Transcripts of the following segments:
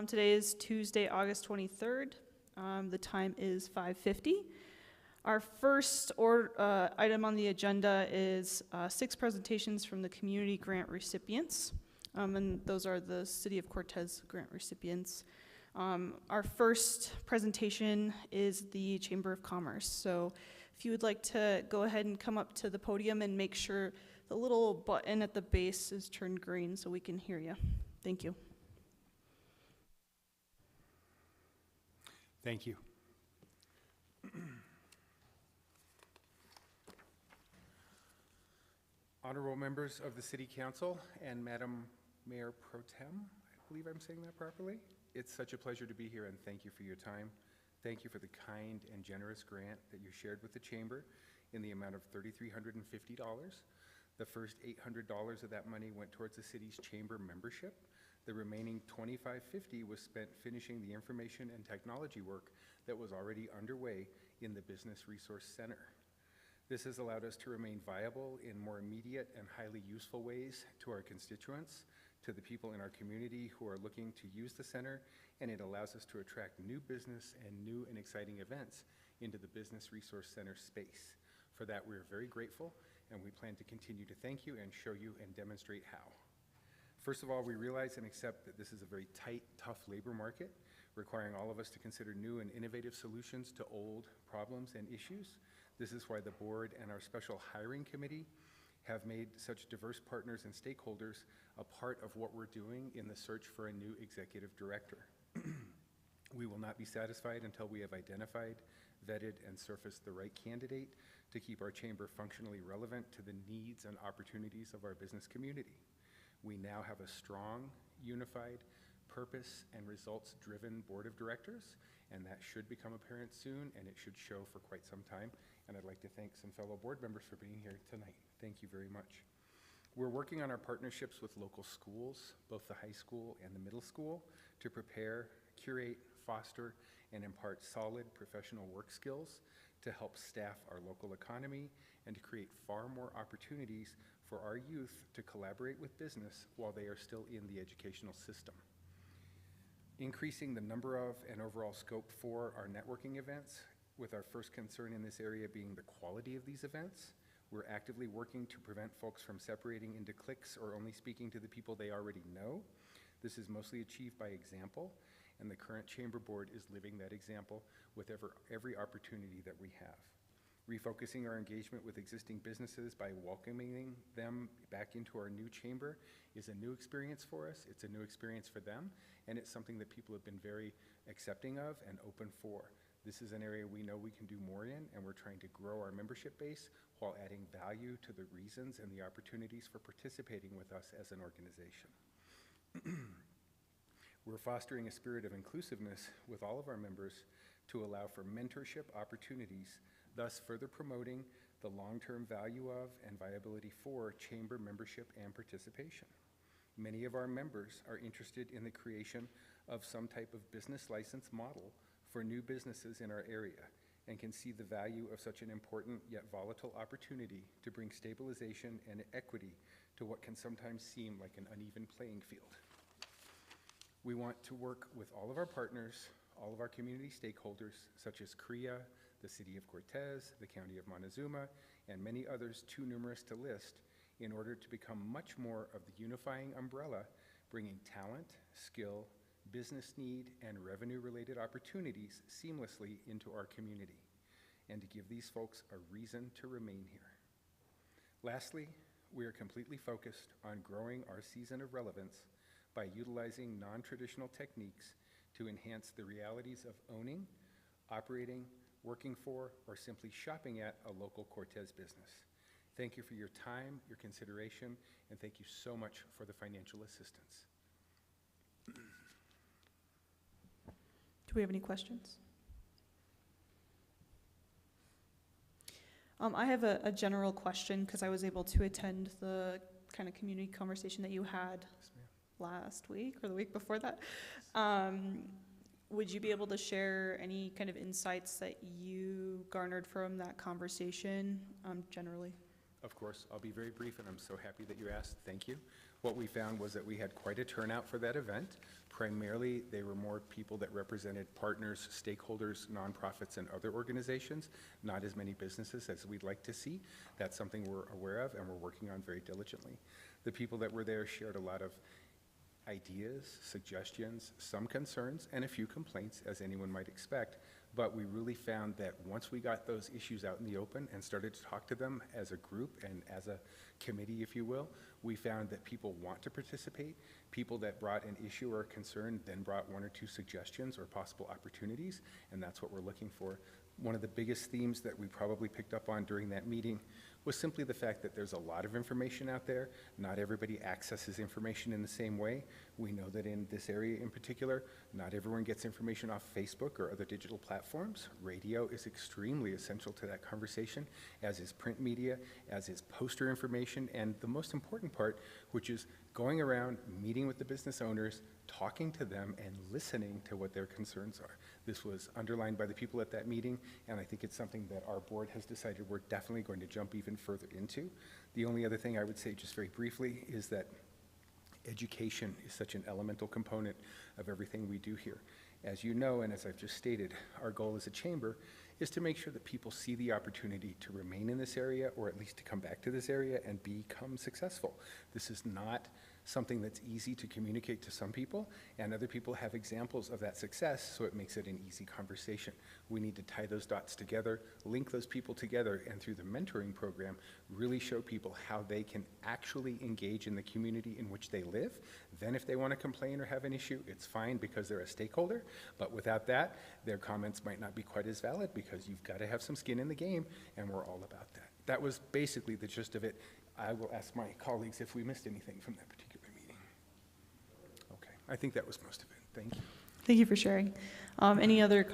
Today is Tuesday, August 23rd. The time is 5:50. Our first item on the agenda is 6 presentations from the community grant recipients. And those are the City of Cortez grant recipients. Our first presentation is the Chamber of Commerce. So if you would like to go ahead and come up to the podium and make sure the little button at the base is turned green so we can hear you. Thank you. Thank you. Honorable members of the City Council and Madam Mayor Pro Tem, I believe I'm saying that properly. It's such a pleasure to be here, and thank you for your time. Thank you for the kind and generous grant that you shared with the Chamber in the amount of $3,350. The first $800 of that money went towards the city's Chamber membership. The remaining $2,550 was spent finishing the information and technology work that was already underway in the Business Resource Center. This has allowed us to remain viable in more immediate and highly useful ways to our constituents, to the people in our community who are looking to use the center, and it allows us to attract new business and new and exciting events into the Business Resource Center space. For that, we're very grateful, and we plan to continue to thank you and show you and demonstrate how. First of all, we realize and accept that this is a very tight, tough labor market, requiring all of us to consider new and innovative solutions to old problems and issues. This is why the board and our special hiring committee have made such diverse partners and stakeholders a part of what we're doing in the search for a new executive director. We will not be satisfied until we have identified, vetted, and surfaced the right candidate to keep our chamber functionally relevant to the needs and opportunities of our business community. We now have a strong, unified, purpose and results-driven board of directors, and that should become apparent soon, and it should show for quite some time. And I'd like to thank some fellow board members for being here tonight. Thank you very much. We're working on our partnerships with local schools, both the high school and the middle school, to prepare, curate, foster, and impart solid professional work skills to help staff our local economy and to create far more opportunities for our youth to collaborate with business while they are still in the educational system. Increasing the number of and overall scope for our networking events, with our first concern in this area being the quality of these events. We're actively working to prevent folks from separating into cliques or only speaking to the people they already know. This is mostly achieved by example, and the current chamber board is living that example with every opportunity that we have. Refocusing our engagement with existing businesses by welcoming them back into our new chamber is a new experience for us, it's a new experience for them, and it's something that people have been very accepting of and open for. This is an area we know we can do more in, and we're trying to grow our membership base while adding value to the reasons and the opportunities for participating with us as an organization. We're fostering a spirit of inclusiveness with all of our members to allow for mentorship opportunities, thus further promoting the long-term value of and viability for chamber membership and participation. Many of our members are interested in the creation of some type of business license model for new businesses in our area and can see the value of such an important yet volatile opportunity to bring stabilization and equity to what can sometimes seem like an uneven playing field. We want to work with all of our partners, all of our community stakeholders, such as CREA, the City of Cortez, the County of Montezuma, and many others too numerous to list, in order to become much more of the unifying umbrella, bringing talent, skill, business need, and revenue-related opportunities seamlessly into our community, and to give these folks a reason to remain here. Lastly, we are completely focused on growing our season of relevance by utilizing non-traditional techniques to enhance the realities of owning, operating, working for, or simply shopping at a local Cortez business. Thank you for your time, your consideration, and thank you so much for the financial assistance. Do we have any questions? I have a general question because I was able to attend the kind of community conversation that you had last week or the week before that. Would you be able to share any kind of insights that you garnered from that conversation generally? Of course, I'll be very brief, and I'm so happy that you asked. Thank you. What we found was that we had quite a turnout for that event. Primarily, they were more people that represented partners, stakeholders, nonprofits, and other organizations, not as many businesses as we'd like to see. That's something we're aware of and we're working on very diligently. The people that were there shared a lot of ideas, suggestions, some concerns, and a few complaints, as anyone might expect. But we really found that once we got those issues out in the open and started to talk to them as a group and as a committee, if you will, we found that people want to participate. People that brought an issue or a concern then brought one or two suggestions or possible opportunities, and that's what we're looking for. One of the biggest themes that we probably picked up on during that meeting was simply the fact that there's a lot of information out there. Not everybody accesses information in the same way. We know that in this area in particular, not everyone gets information off Facebook or other digital platforms. Radio is extremely essential to that conversation, as is print media, as is poster information, and the most important part, which is going around, meeting with the business owners, talking to them, and listening to what their concerns are. This was underlined by the people at that meeting, and I think it's something that our board has decided we're definitely going to jump even further into. The only other thing I would say just very briefly is that education is such an elemental component of everything we do here. As you know, and as I've just stated, our goal as a chamber is to make sure that people see the opportunity to remain in this area, or at least to come back to this area and become successful. This is not something that's easy to communicate to some people, and other people have examples of that success, so it makes it an easy conversation. We need to tie those dots together, link those people together, and through the mentoring program, really show people how they can actually engage in the community in which they live. Then if they want to complain or have an issue, it's fine because they're a stakeholder, but without that, their comments might not be quite as valid because you've got to have some skin in the game, and we're all about that. That was basically the gist of it. I will ask my colleagues if we missed anything from that particular meeting. Okay, I think that was most of it. Thank you. Thank you for sharing. Any other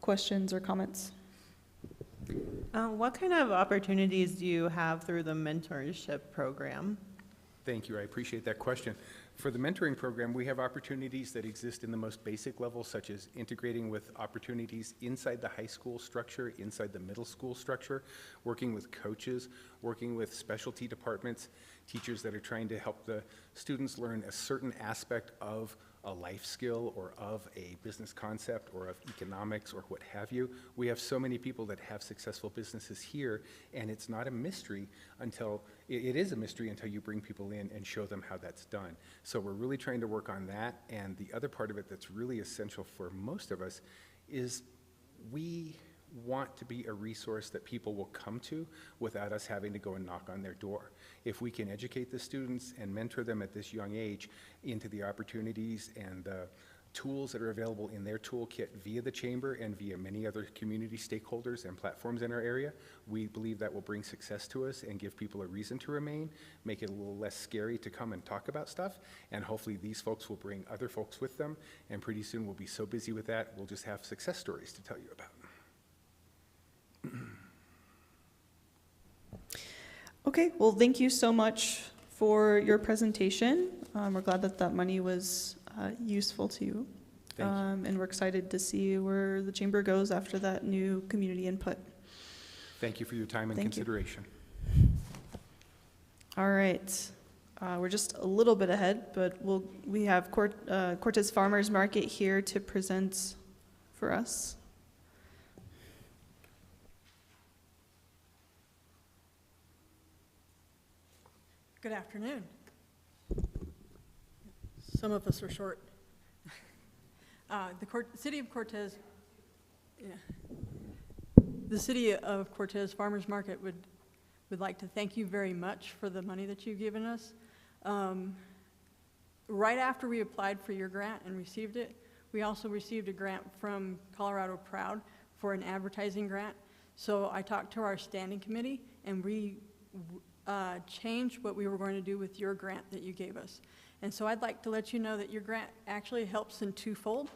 questions or comments? What kind of opportunities do you have through the mentorship program? Thank you. I appreciate that question. For the mentoring program, we have opportunities that exist in the most basic level, such as integrating with opportunities inside the high school structure, inside the middle school structure, working with coaches, working with specialty departments, teachers that are trying to help the students learn a certain aspect of a life skill or of a business concept or of economics or what have you. We have so many people that have successful businesses here, and it's not a mystery until, it is a mystery until you bring people in and show them how that's done. So we're really trying to work on that, and the other part of it that's really essential for most of us is we want to be a resource that people will come to without us having to go and knock on their door. If we can educate the students and mentor them at this young age into the opportunities and the tools that are available in their toolkit via the chamber and via many other community stakeholders and platforms in our area, we believe that will bring success to us and give people a reason to remain, make it a little less scary to come and talk about stuff, and hopefully these folks will bring other folks with them, and pretty soon we'll be so busy with that, we'll just have success stories to tell you about. Okay, well, thank you so much for your presentation. We're glad that that money was useful to you. Thank you. And we're excited to see where the chamber goes after that new community input. Thank you for your time and Thank you. consideration. All right, we're just a little bit ahead, but we have Cortez Farmers Market here to present for us. Good afternoon. Some of us are short. The City of Cortez Farmers Market would like to thank you very much for the money that you've given us. Right after we applied for your grant and received it, we also received a grant from Colorado Proud for an advertising grant. So I talked to our standing committee, and we changed what we were going to do with your grant that you gave us. And so I'd like to let you know that your grant actually helps in twofold.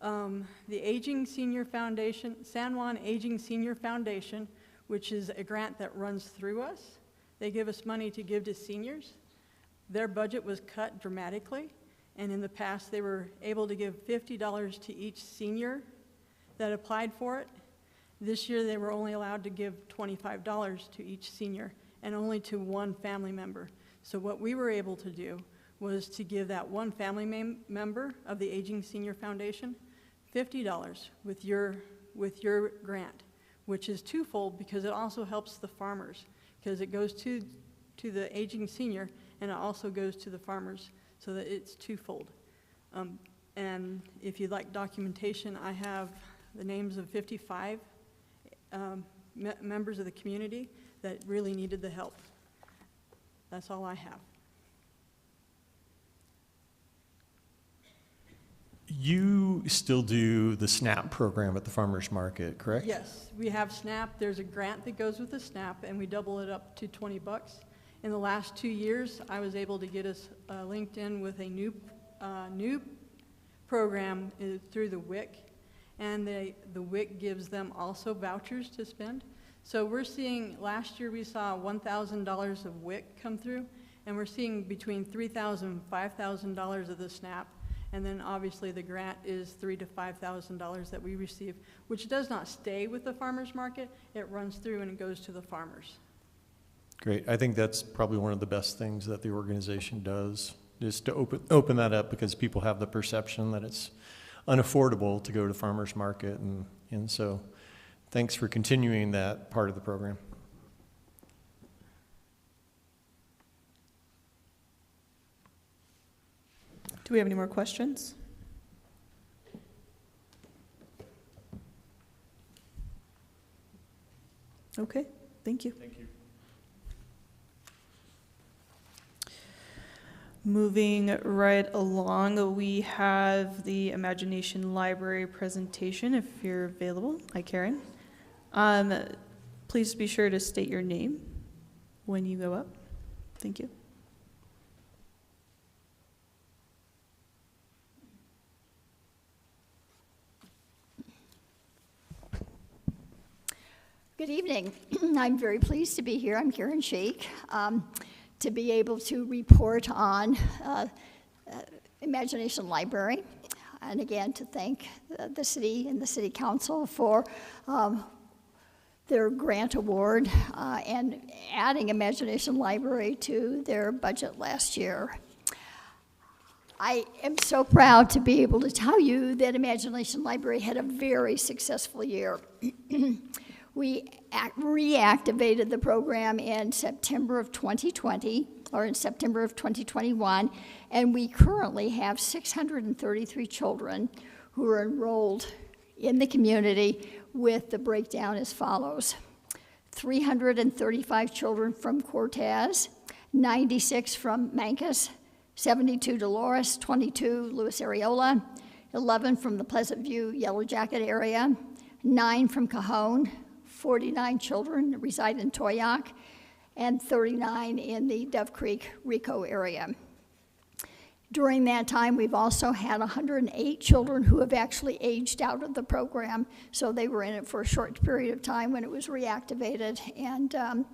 The Aging Senior Foundation, San Juan Aging Senior Foundation, which is a grant that runs through us. They give us money to give to seniors. Their budget was cut dramatically, and in the past they were able to give $50 to each senior that applied for it. This year they were only allowed to give $25 to each senior, and only to one family member. So what we were able to do was to give that one family member of the Aging Senior Foundation $50 with your grant, which is twofold because it also helps the farmers, because it goes to the aging senior and it also goes to the farmers, so that it's twofold. And if you'd like documentation, I have the names of 55 members of the community that really needed the help. That's all I have. You still do the SNAP program at the farmer's market, correct? Yes, we have SNAP. There's a grant that goes with the SNAP, and we double it up to $20. In the last 2 years, I was able to get us linked in with a new program through the WIC, and the WIC gives them also vouchers to spend. So we're seeing, last year we saw $1,000 of WIC come through, and we're seeing between $3,000 and $5,000 of the SNAP. And then obviously the grant is $3,000 to $5,000 that we receive, which does not stay with the farmer's market. It runs through and it goes to the farmers. Great. I think that's probably one of the best things that the organization does, is to open that up, because people have the perception that it's unaffordable to go to farmer's market. And so thanks for continuing that part of the program. Do we have any more questions? Okay, thank you. Thank you. Moving right along, we have the Imagination Library presentation, if you're available. Hi, Karen. Please be sure to state your name when you go up. Thank you. Good evening. I'm very pleased to be here. I'm Karen Sheik, to be able to report on Imagination Library, and again to thank the city and the city council for their grant award and adding Imagination Library to their budget last year. I am so proud to be able to tell you that Imagination Library had a very successful year. We reactivated the program in September of 2020, or in September of 2021, and we currently have 633 children who are enrolled in the community, with the breakdown as follows: 335 children from Cortez, 96 from Mancos, 72 Dolores, 22 Luis Areola, 11 from the Pleasant View Yellow Jacket area, 9 from Cajon, 49 children reside in Toyac, and 39 in the Dove Creek, Rico area. During that time, we've also had 108 children who have actually aged out of the program, so they were in it for a short period of time when it was reactivated, and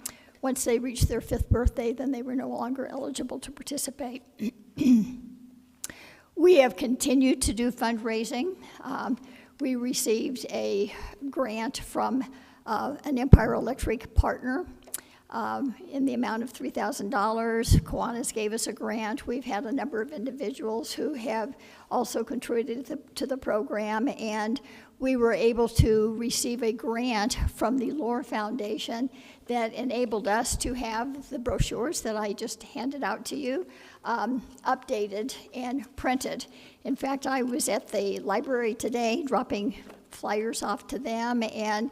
once they reached their 5th birthday, then they were no longer eligible to participate. We have continued to do fundraising. We received a grant from an Empire Electric partner in the amount of $3,000. Kiwanis gave us a grant. We've had a number of individuals who have also contributed to the program, and we were able to receive a grant from the Lore Foundation that enabled us to have the brochures that I just handed out to you updated and printed. In fact, I was at the library today dropping flyers off to them, and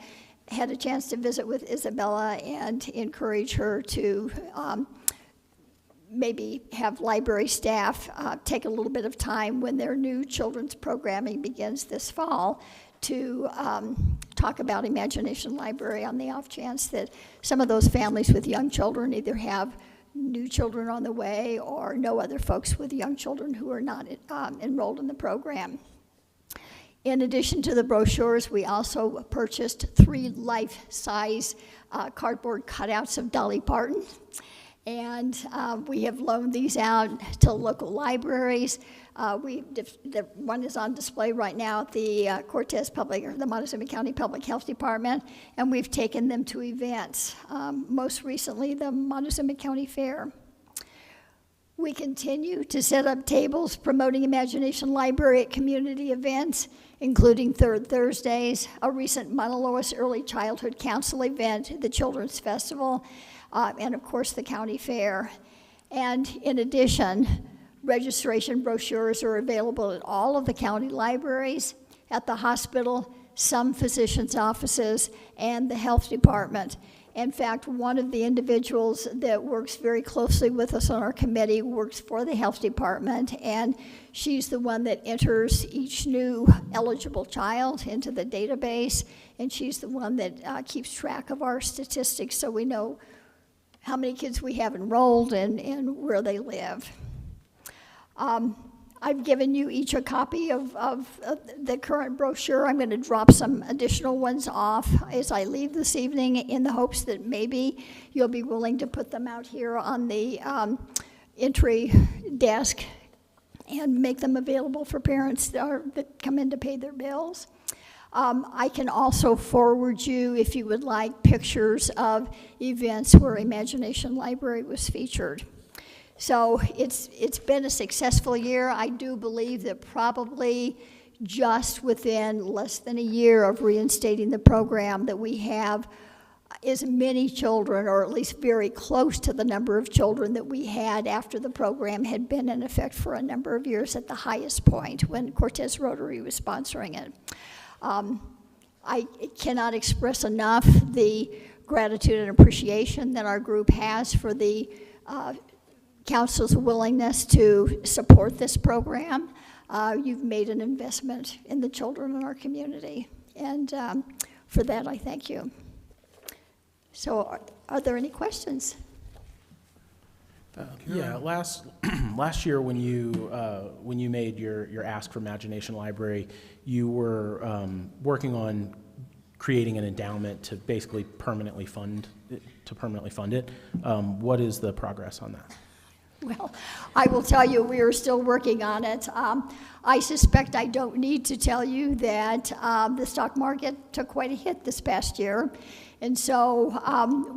had a chance to visit with Isabella and encourage her to maybe have library staff take a little bit of time when their new children's programming begins this fall to talk about Imagination Library, on the off chance that some of those families with young children either have new children on the way or know other folks with young children who are not enrolled in the program. In addition to the brochures, we also purchased 3 life-size cardboard cutouts of Dolly Parton, and we have loaned these out to local libraries. The one is on display right now at the Cortez the Montezuma County Public Health Department, and we've taken them to events, most recently the Montezuma County Fair. We continue to set up tables promoting Imagination Library at community events, including Third Thursdays, a recent Monte Lois Early Childhood Council event, the Children's Festival, and of course the County Fair. And in addition, registration brochures are available at all of the county libraries, at the hospital, some physicians' offices, and the health department. In fact, one of the individuals that works very closely with us on our committee works for the health department, and she's the one that enters each new eligible child into the database, and she's the one that keeps track of our statistics so we know how many kids we have enrolled and where they live. I've given you each a copy of the current brochure. I'm going to drop some additional ones off as I leave this evening in the hopes that maybe you'll be willing to put them out here on the entry desk and make them available for parents that come in to pay their bills. I can also forward you, if you would like, pictures of events where Imagination Library was featured. So it's been a successful year. I do believe that probably just within less than a year of reinstating the program that we have as many children, or at least very close to the number of children that we had after the program had been in effect for a number of years at the highest point when Cortez Rotary was sponsoring it. I cannot express enough the gratitude and appreciation that our group has for the Council's willingness to support this program. You've made an investment in the children in our community, and for that I thank you. So are there any questions? Yeah, last year when you made your ask for Imagination Library, you were working on creating an endowment to basically permanently fund it. What is the progress on that? Well, I will tell you, we are still working on it. I suspect I don't need to tell you that the stock market took quite a hit this past year, and so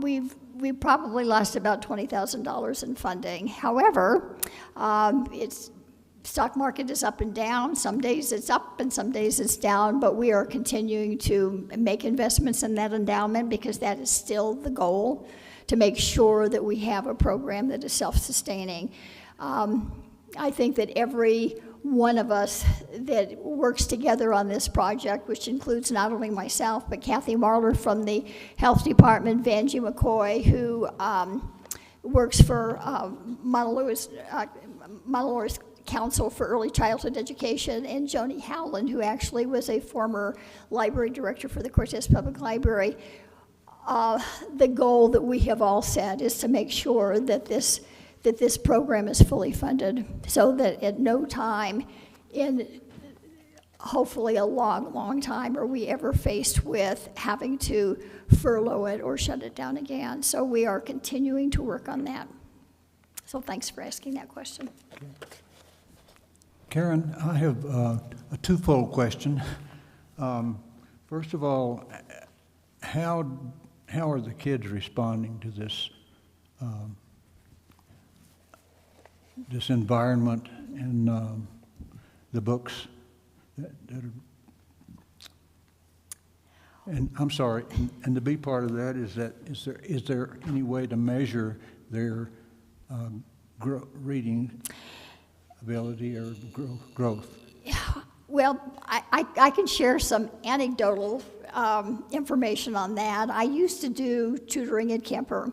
we've probably lost about $20,000 in funding. However, stock market is up and down. Some days it's up and some days it's down, but we are continuing to make investments in that endowment because that is still the goal, to make sure that we have a program that is self-sustaining. I think that every one of us that works together on this project, which includes not only myself, but Kathy Marler from the Health Department, Vanjie McCoy, who works for Monte Lois Council for Early Childhood Education, and Joni Howland, who actually was a former library director for the Cortez Public Library. The goal that we have all set is to make sure that this program is fully funded, so that at no time in hopefully a long, long time are we ever faced with having to furlough it or shut it down again. So we are continuing to work on that. So thanks for asking that question. Karen, I have a twofold question. First of all, how are the kids responding to this this environment and the books that are, and I'm sorry, and the B part of that is there any way to measure their reading ability or growth? Well, I can share some anecdotal information on that. I used to do tutoring at Kemper,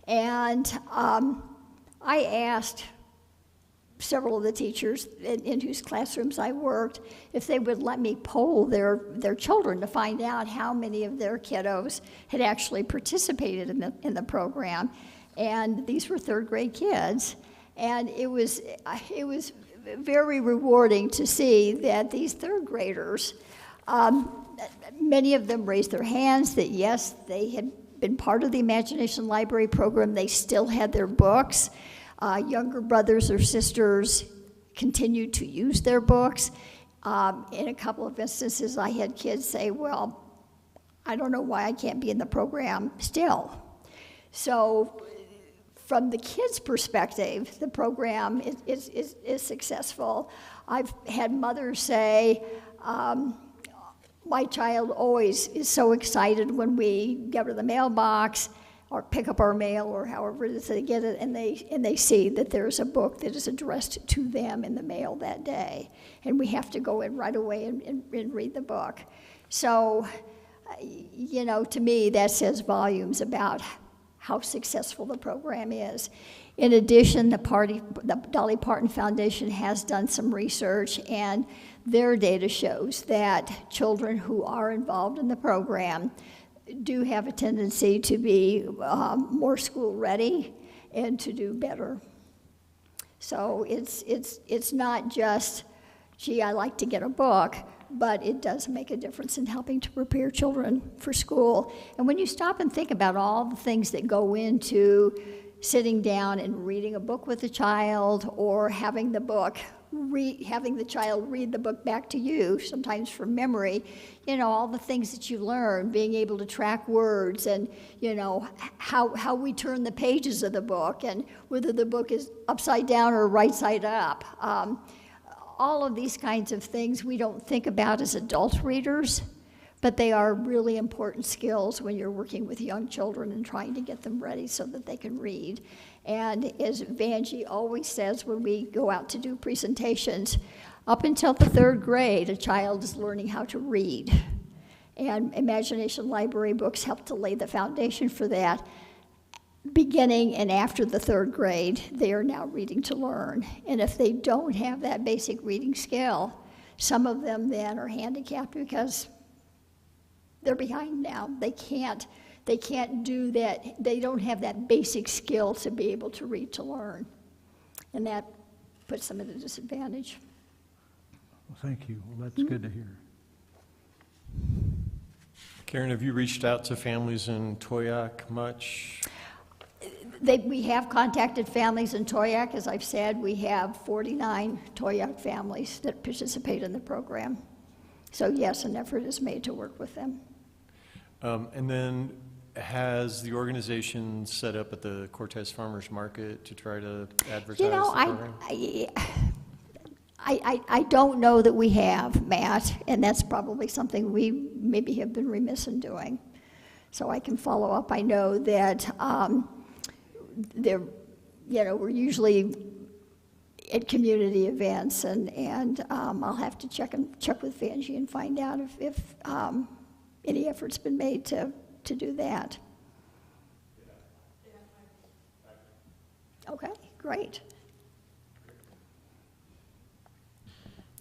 and I asked several of the teachers in whose classrooms I worked if they would let me poll their children to find out how many of their kiddos had actually participated in the program. And these were third grade kids, and it was very rewarding to see that these third graders, many of them raised their hands that yes, they had been part of the Imagination Library program. They still had their books. Younger brothers or sisters continued to use their books. In a couple of instances, I had kids say, well, I don't know why I can't be in the program still. So from the kids' perspective, the program is successful. I've had mothers say, my child always is so excited when we go to the mailbox or pick up our mail or however it is they get it, and they see that there's a book that is addressed to them in the mail that day. And we have to go in right away and read the book. So, you know, to me, that says volumes about how successful the program is. In addition, the Dolly Parton Foundation has done some research, and their data shows that children who are involved in the program do have a tendency to be more school ready and to do better. So it's not just, gee, I like to get a book, but it does make a difference in helping to prepare children for school. And when you stop and think about all the things that go into sitting down and reading a book with a child, or having the child read the book back to you, sometimes from memory, you know, all the things that you learn, being able to track words, and, you know, how we turn the pages of the book, and whether the book is upside down or right side up. All of these kinds of things we don't think about as adult readers, but they are really important skills when you're working with young children and trying to get them ready so that they can read. And as Vanjie always says when we go out to do presentations, up until the 3rd grade, a child is learning how to read. And Imagination Library books help to lay the foundation for that. Beginning and after the 3rd grade, they are now reading to learn. And if they don't have that basic reading skill, some of them then are handicapped because they're behind now. They can't do that. They don't have that basic skill to be able to read to learn. And that puts them at a disadvantage. Well, thank you. Well, that's good to hear. Karen, have you reached out to families in Toyac much? We have contacted families in Toyac. As I've said, we have 49 Toyac families that participate in the program. So yes, an effort is made to work with them. And then has the organization set up at the Cortez Farmers Market to try to advertise You know, the program? I don't know that we have, Matt, and that's probably something we maybe have been remiss in doing. So I can follow up. I know that we're usually at community events, and I'll have to check with Vanjie and find out if any effort's been made to do that. Okay, great.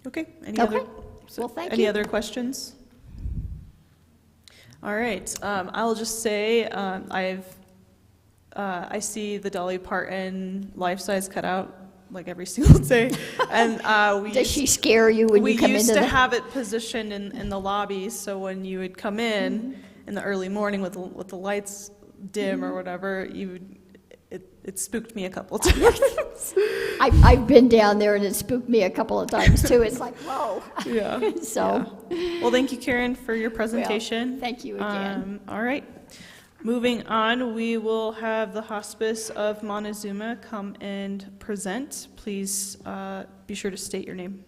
Okay, Well, thank any you. other questions? All right, I'll just say I see the Dolly Parton life-size cutout like every single day, and Does she scare you when you come into We used to have it positioned in the lobby, so when you would come in the early morning with the lights dim or whatever, it spooked me a couple times. I've been down there and it spooked me a couple of times too. It's like, whoa. Yeah. So. Yeah. Well, thank you, Karen, for your presentation. Well, thank you again. All right. Moving on, we will have the Hospice of Montezuma come and present. Please be sure to state your name.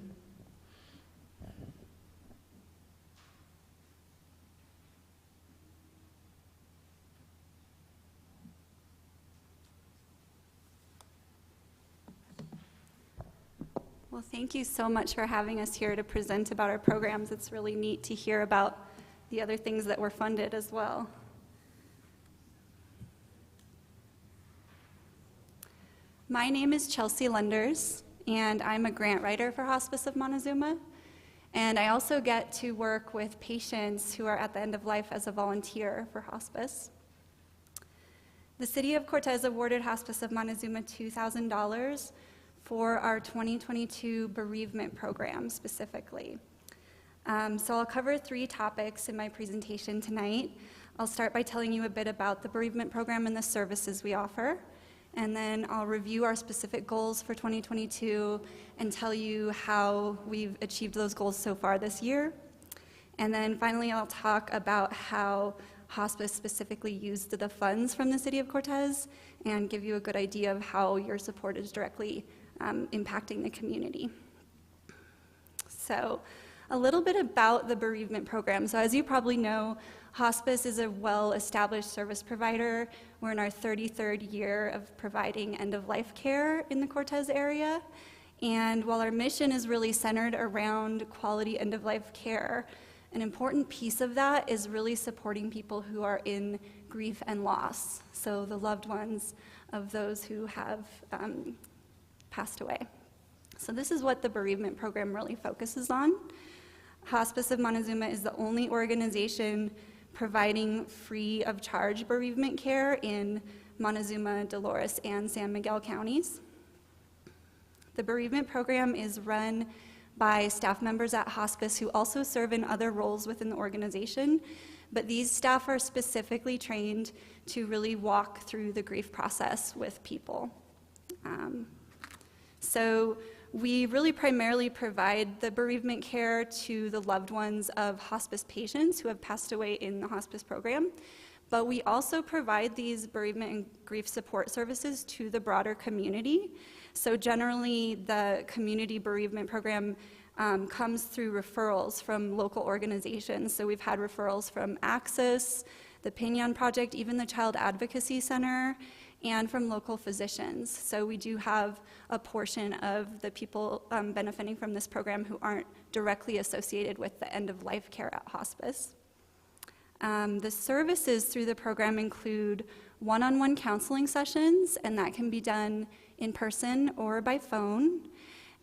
Well, thank you so much for having us here to present about our programs. It's really neat to hear about the other things that were funded as well. My name is Chelsea Lenders, and I'm a grant writer for Hospice of Montezuma. And I also get to work with patients who are at the end of life as a volunteer for hospice. The City of Cortez awarded Hospice of Montezuma $2,000 for our 2022 Bereavement Program specifically. So I'll cover 3 topics in my presentation tonight. I'll start by telling you a bit about the Bereavement Program and the services we offer. and then I'll review our specific goals for 2022 and tell you how we've achieved those goals so far this year. And then finally, I'll talk about how hospice specifically used the funds from the City of Cortez and give you a good idea of how your support is directly impacting the community. So a little bit about the bereavement program. So as you probably know, hospice is a well-established service provider. We're in our 33rd year of providing end-of-life care in the Cortez area. And while our mission is really centered around quality end-of-life care, an important piece of that is really supporting people who are in grief and loss, so the loved ones of those who have passed away. So this is what the bereavement program really focuses on. Hospice of Montezuma is the only organization providing free of charge bereavement care in Montezuma, Dolores, and San Miguel counties. The bereavement program is run by staff members at hospice who also serve in other roles within the organization, but these staff are specifically trained to really walk through the grief process with people. So we really primarily provide the bereavement care to the loved ones of hospice patients who have passed away in the hospice program, but we also provide these bereavement and grief support services to the broader community. So generally, the community bereavement program comes through referrals from local organizations. So we've had referrals from Access, the Pinion Project, even the Child Advocacy Center, and from local physicians. So we do have a portion of the people benefiting from this program who aren't directly associated with the end-of-life care at hospice. The services through the program include one-on-one counseling sessions, and that can be done in person or by phone.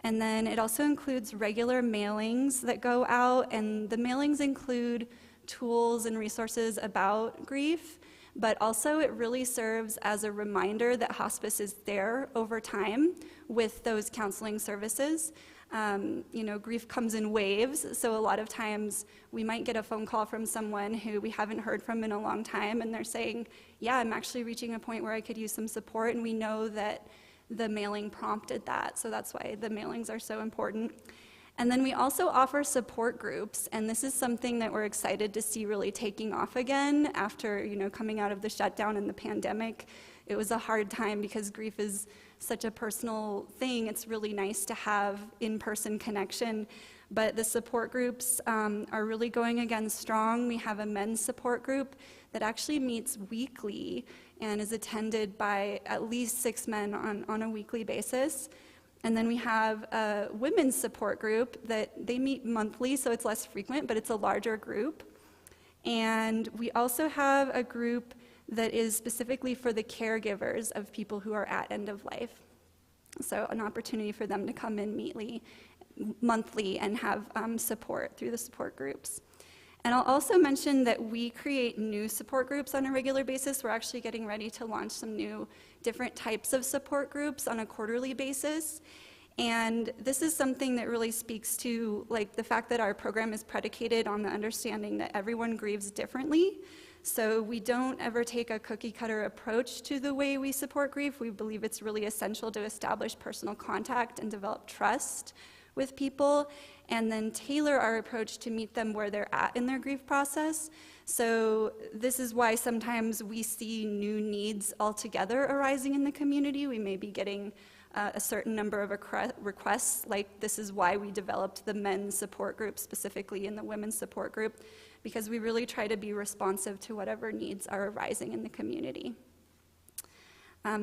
And then it also includes regular mailings that go out, and the mailings include tools and resources about grief, but also it really serves as a reminder that hospice is there over time with those counseling services. Grief comes in waves, so a lot of times we might get a phone call from someone who we haven't heard from in a long time, and they're saying, yeah, I'm actually reaching a point where I could use some support, and we know that the mailing prompted that, so that's why the mailings are so important. And then we also offer support groups, and this is something that we're excited to see really taking off again after, coming out of the shutdown and the pandemic. It was a hard time because grief is such a personal thing. It's really nice to have in-person connection, but the support groups are really going again strong. We have a men's support group that actually meets weekly and is attended by at least 6 men on a weekly basis. And then we have a women's support group that they meet monthly, so it's less frequent, but it's a larger group. And we also have a group that is specifically for the caregivers of people who are at end of life. So an opportunity for them to come in monthly and have support through the support groups. And I'll also mention that we create new support groups on a regular basis. We're actually getting ready to launch some new different types of support groups on a quarterly basis. And this is something that really speaks to the fact that our program is predicated on the understanding that everyone grieves differently. So we don't ever take a cookie cutter approach to the way we support grief. We believe it's really essential to establish personal contact and develop trust with people, and then tailor our approach to meet them where they're at in their grief process. So this is why sometimes we see new needs altogether arising in the community. We may be getting a certain number of requests, like this is why we developed the men's support group specifically and the women's support group, because we really try to be responsive to whatever needs are arising in the community.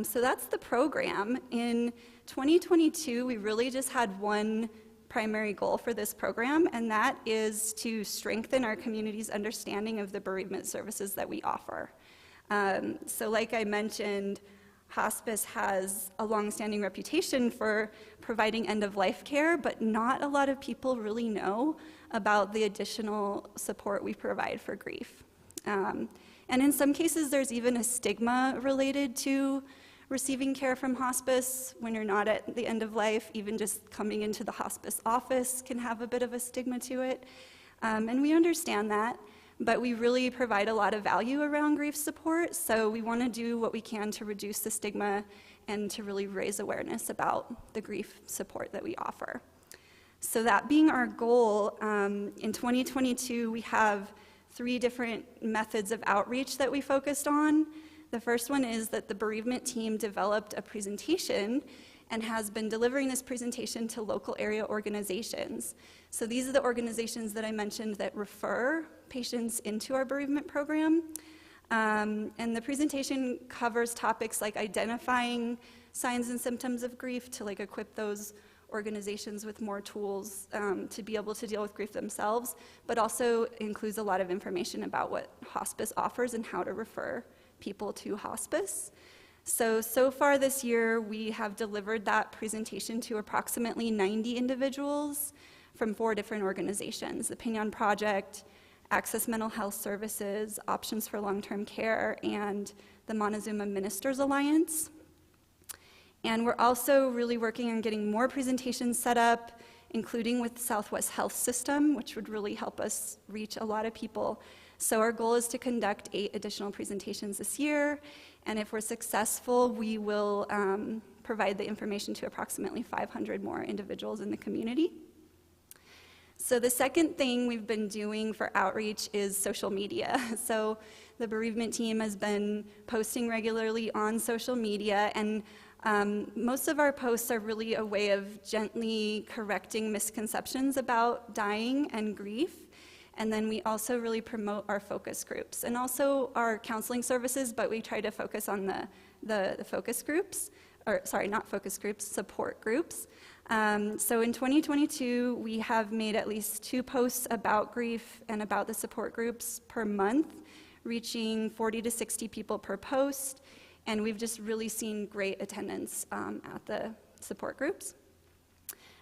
So that's the program. In 2022, we really just had one primary goal for this program, and that is to strengthen our community's understanding of the bereavement services that we offer. So like I mentioned, hospice has a long-standing reputation for providing end-of-life care, but not a lot of people really know about the additional support we provide for grief. And in some cases, there's even a stigma related to receiving care from hospice when you're not at the end of life. Even just coming into the hospice office can have a bit of a stigma to it. And we understand that, but we really provide a lot of value around grief support, so we want to do what we can to reduce the stigma and to really raise awareness about the grief support that we offer. So that being our goal, in 2022 we have 3 different methods of outreach that we focused on. The first one is that the bereavement team developed a presentation and has been delivering this presentation to local area organizations. So these are the organizations that I mentioned that refer patients into our bereavement program. And the presentation covers topics like identifying signs and symptoms of grief to equip those organizations with more tools to be able to deal with grief themselves, but also includes a lot of information about what hospice offers and how to refer people to hospice. So far this year, we have delivered that presentation to approximately 90 individuals from 4 different organizations: the Pinion Project, Access Mental Health Services, Options for Long-Term Care, and the Montezuma Ministers Alliance. And we're also really working on getting more presentations set up, including with Southwest Health System, which would really help us reach a lot of people. So our goal is to conduct 8 additional presentations this year, and if we're successful, we will provide the information to approximately 500 more individuals in the community. So the second thing we've been doing for outreach is social media. So the bereavement team has been posting regularly on social media, and most of our posts are really a way of gently correcting misconceptions about dying and grief. And then we also really promote our focus groups and also our counseling services, but we try to focus on the focus groups, or sorry, not focus groups, support groups. So in 2022, we have made at least 2 posts about grief and about the support groups per month, reaching 40 to 60 people per post, and we've just really seen great attendance at the support groups.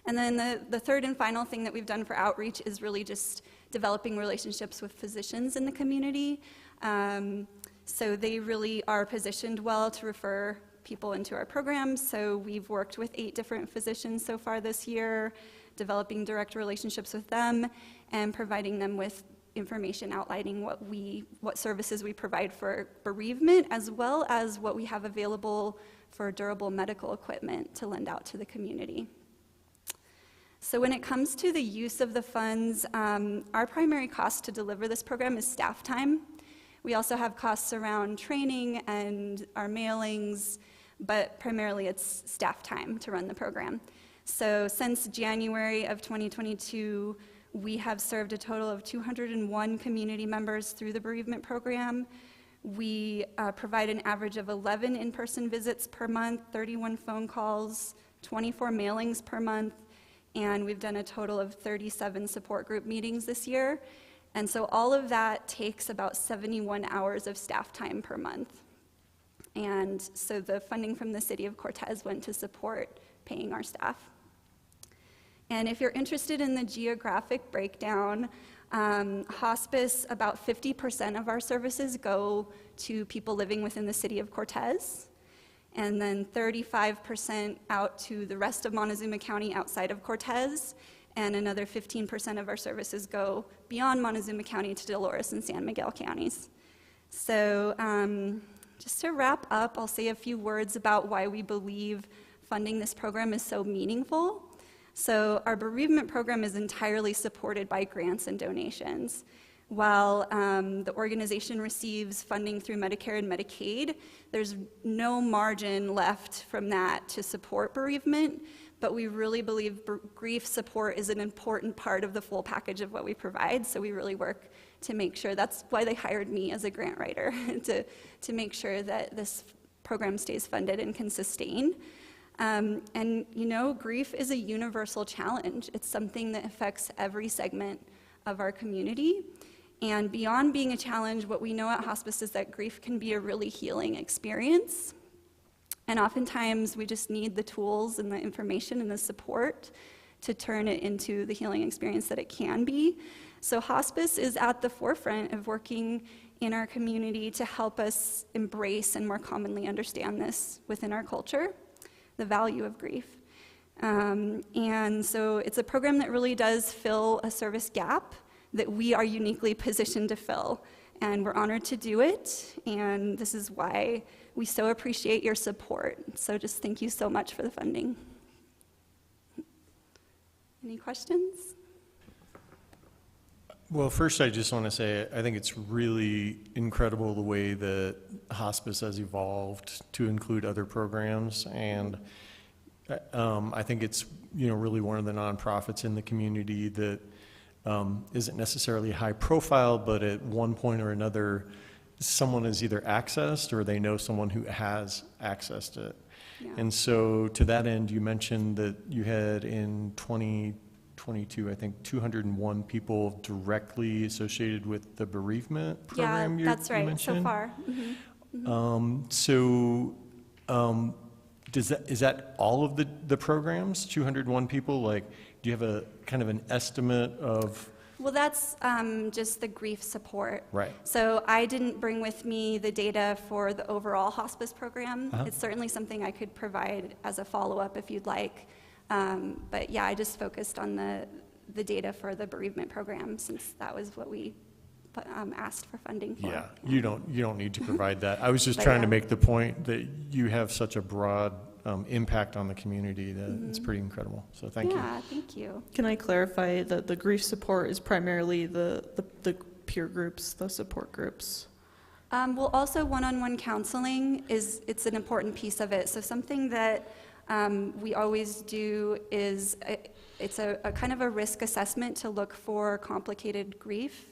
And then the third and final thing that we've done for outreach is really just developing relationships with physicians in the community. So they really are positioned well to refer people into our program. So we've worked with 8 different physicians so far this year, developing direct relationships with them and providing them with information outlining what services we provide for bereavement, as well as what we have available for durable medical equipment to lend out to the community. So when it comes to the use of the funds, our primary cost to deliver this program is staff time. We also have costs around training and our mailings, but primarily it's staff time to run the program. So since January of 2022, we have served a total of 201 community members through the bereavement program. We provide an average of 11 in-person visits per month, 31 phone calls, 24 mailings per month, and we've done a total of 37 support group meetings this year. And so all of that takes about 71 hours of staff time per month. And so the funding from the city of Cortez went to support paying our staff. And if you're interested in the geographic breakdown, hospice, about 50% of our services go to people living within the city of Cortez, and then 35% out to the rest of Montezuma County outside of Cortez, and another 15% of our services go beyond Montezuma County to Dolores and San Miguel counties. So just to wrap up, I'll say a few words about why we believe funding this program is so meaningful. So our bereavement program is entirely supported by grants and donations. While the organization receives funding through Medicare and Medicaid, there's no margin left from that to support bereavement, but we really believe grief support is an important part of the full package of what we provide, so we really work to make sure. That's why they hired me as a grant writer, to make sure that this program stays funded and can sustain. And you know, grief is a universal challenge. It's something that affects every segment of our community. And beyond being a challenge, what we know at hospice is that grief can be a really healing experience. And oftentimes we just need the tools and the information and the support to turn it into the healing experience that it can be. So hospice is at the forefront of working in our community to help us embrace and more commonly understand this within our culture, the value of grief. And so it's a program that really does fill a service gap that we are uniquely positioned to fill. And we're honored to do it, and this is why we so appreciate your support. So just thank you so much for the funding. Any questions? Well, first, I just want to say I think it's really incredible the way that hospice has evolved to include other programs, and I think it's really one of the nonprofits in the community that isn't necessarily high profile, but at one point or another, someone has either accessed or they know someone who has accessed it. Yeah. And so, to that end, you mentioned that you had in 2022, I think, 201 people directly associated with the bereavement program. Yeah, that's right, you mentioned. so far. Is that all of the programs, 201 people? Like, do you have a kind of an estimate of? Well, that's just the grief support. Right. So I didn't bring with me the data for the overall hospice program. Uh-huh. It's certainly something I could provide as a follow-up if you'd like. But yeah, I just focused on the data for the bereavement program, since that was what we asked for funding for. Yeah, you don't need to provide that. I was just But trying to yeah. make the point that you have such a broad impact on the community that it's pretty incredible. So thank you. Yeah, thank you. Can I clarify that the grief support is primarily the peer groups, the support groups? Well, also one-on-one counseling it's an important piece of it. So something that we always do is it's a kind of a risk assessment to look for complicated grief.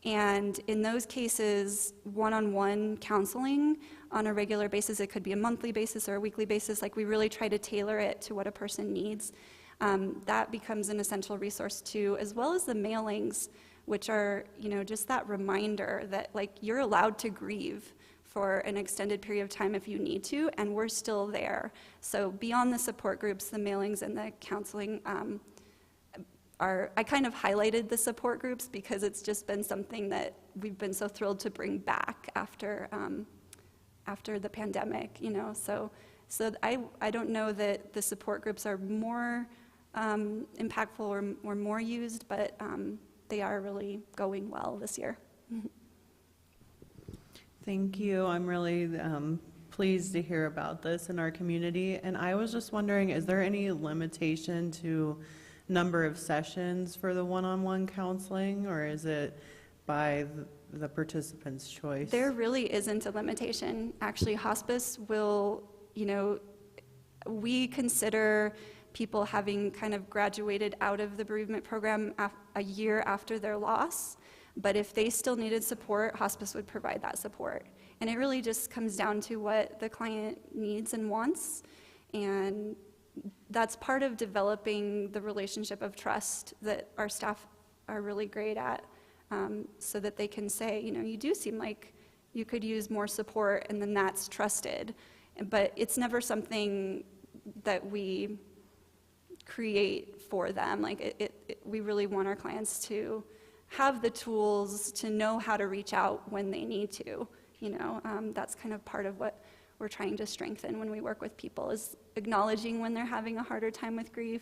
And in those cases, one-on-one counseling on a regular basis, it could be a monthly basis or a weekly basis, like we really try to tailor it to what a person needs. That becomes an essential resource too, as well as the mailings, which are, just that reminder that like you're allowed to grieve for an extended period of time if you need to, and we're still there. So beyond the support groups, the mailings and the counseling I kind of highlighted the support groups because it's just been something that we've been so thrilled to bring back after the pandemic, So I don't know that the support groups are more impactful or more used, but they are really going well this year. Thank you. I'm really pleased to hear about this in our community. And I was just wondering, is there any limitation to number of sessions for the one-on-one counseling, or is it by the participant's choice? There really isn't a limitation. Actually, hospice will, we consider people having kind of graduated out of the bereavement program a year after their loss. But if they still needed support, hospice would provide that support. And it really just comes down to what the client needs and wants. And that's part of developing the relationship of trust that our staff are really great at, so that they can say, you do seem like you could use more support, and then that's trusted. But it's never something that we create for them. Like we really want our clients to have the tools to know how to reach out when they need to. That's kind of part of what we're trying to strengthen when we work with people, is acknowledging when they're having a harder time with grief,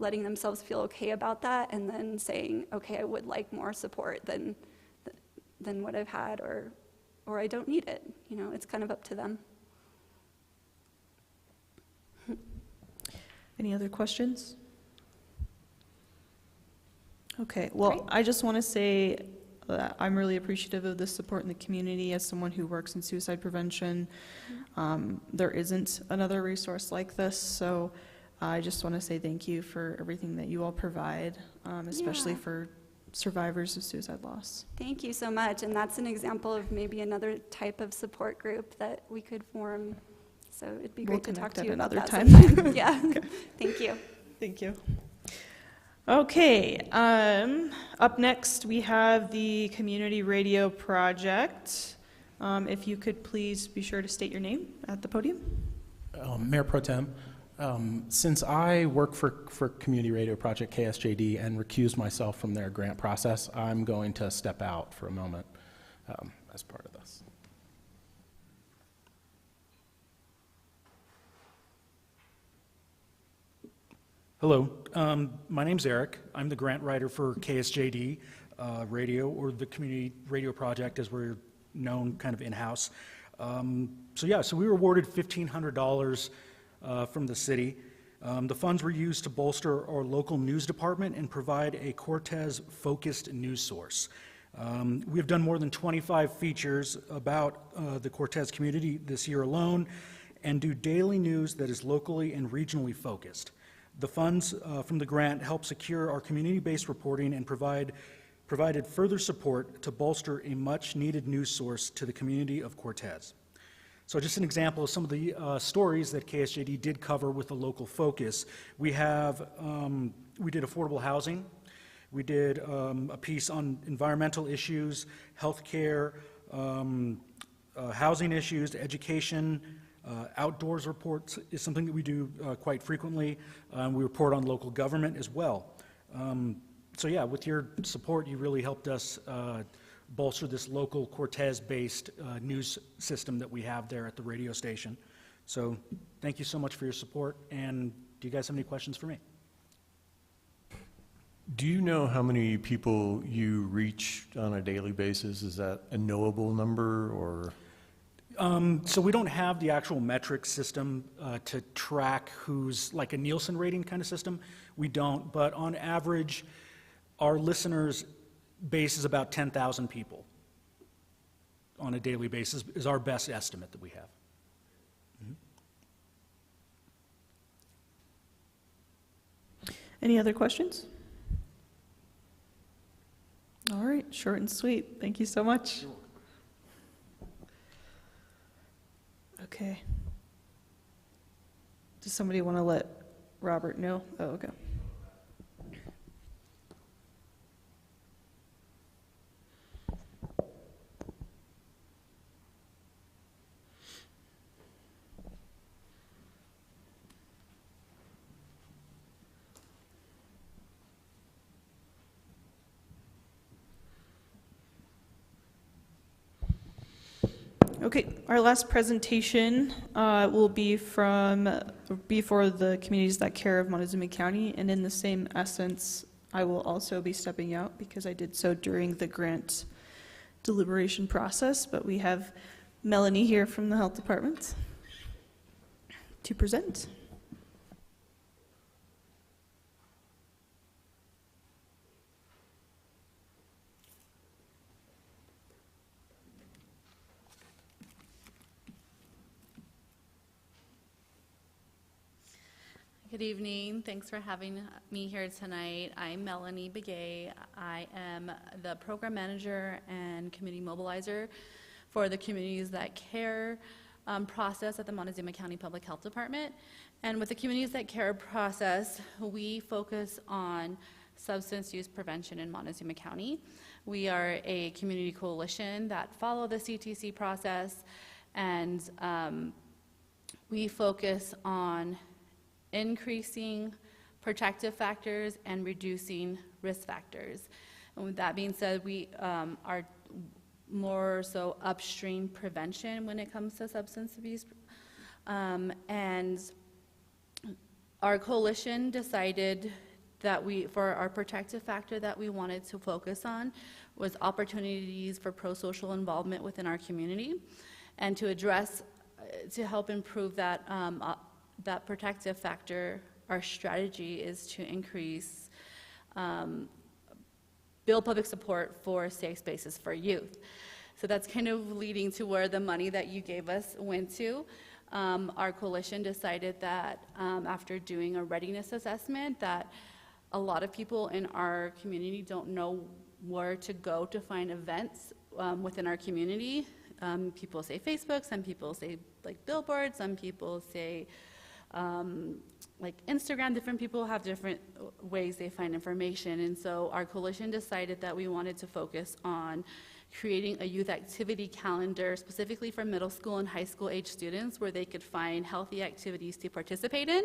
letting themselves feel okay about that, and then saying, okay, I would like more support than what I've had, or I don't need it. It's kind of up to them. Any other questions? Okay, well, Great. I just want to say that I'm really appreciative of the support in the community as someone who works in suicide prevention. There isn't another resource like this, so I just want to say thank you for everything that you all provide, especially Yeah. for survivors of suicide loss. Thank you so much, and that's an example of maybe another type of support group that we could form. So it'd be We'll great to talk connect to at you about another that time. sometime. Yeah, thank you. Thank you. Okay, up next we have the Community Radio Project. If you could please be sure to state your name at the podium. Mayor Pro Tem, since I work for Community Radio Project Ksjd and recused myself from their grant process, I'm going to step out for a moment as part of this. Hello, my name's Eric. I'm the grant writer for Ksjd Radio, or the Community Radio Project as we're known kind of in-house. So we were awarded $1,500 from the city. The funds were used to bolster our local news department and provide a Cortez-focused news source. We have done more than 25 features about the Cortez community this year alone and do daily news that is locally and regionally focused. The funds from the grant help secure our community-based reporting and provided further support to bolster a much-needed news source to the community of Cortez. So just an example of some of the stories that KSJD did cover with a local focus. We did affordable housing. We did a piece on environmental issues, healthcare, housing issues, education, outdoors reports is something that we do quite frequently. We report on local government as well. So yeah, with your support, you really helped us bolster this local Cortez-based news system that we have there at the radio station. So thank you so much for your support, and do you guys have any questions for me? Do you know how many people you reach on a daily basis? Is that a knowable number, or? So we don't have the actual metric system to track who's like a Nielsen rating kind of system. We don't, but on average, our listeners base is about 10,000 people on a daily basis is our best estimate that we have. Any other questions? All right, short and sweet. Thank you so much. Okay. Does somebody want to let Robert know? Oh, okay. Okay, our last presentation will be for the communities that care of Montezuma County, and in the same essence, I will also be stepping out because I did so during the grant deliberation process, but we have Melanie here from the Health Department to present. Good evening. Thanks for having me here tonight. I'm Melanie Begay. I am the program manager and community mobilizer for the Communities That Care process at the Montezuma County Public Health Department. And with the Communities That Care process, we focus on substance use prevention in Montezuma County. We are a community coalition that follow the CTC process, and we focus on increasing protective factors and reducing risk factors. And with that being said, we are more so upstream prevention when it comes to substance abuse. And our coalition decided that for our protective factor that we wanted to focus on was opportunities for pro-social involvement within our community, and to help improve that that protective factor. Our strategy is to increase, build public support for safe spaces for youth. So that's kind of leading to where the money that you gave us went to. Our coalition decided that after doing a readiness assessment, that a lot of people in our community don't know where to go to find events within our community. People say Facebook, some people say like billboards, some people say like Instagram. Different people have different ways they find information, and so our coalition decided that we wanted to focus on creating a youth activity calendar specifically for middle school and high school age students, where they could find healthy activities to participate in,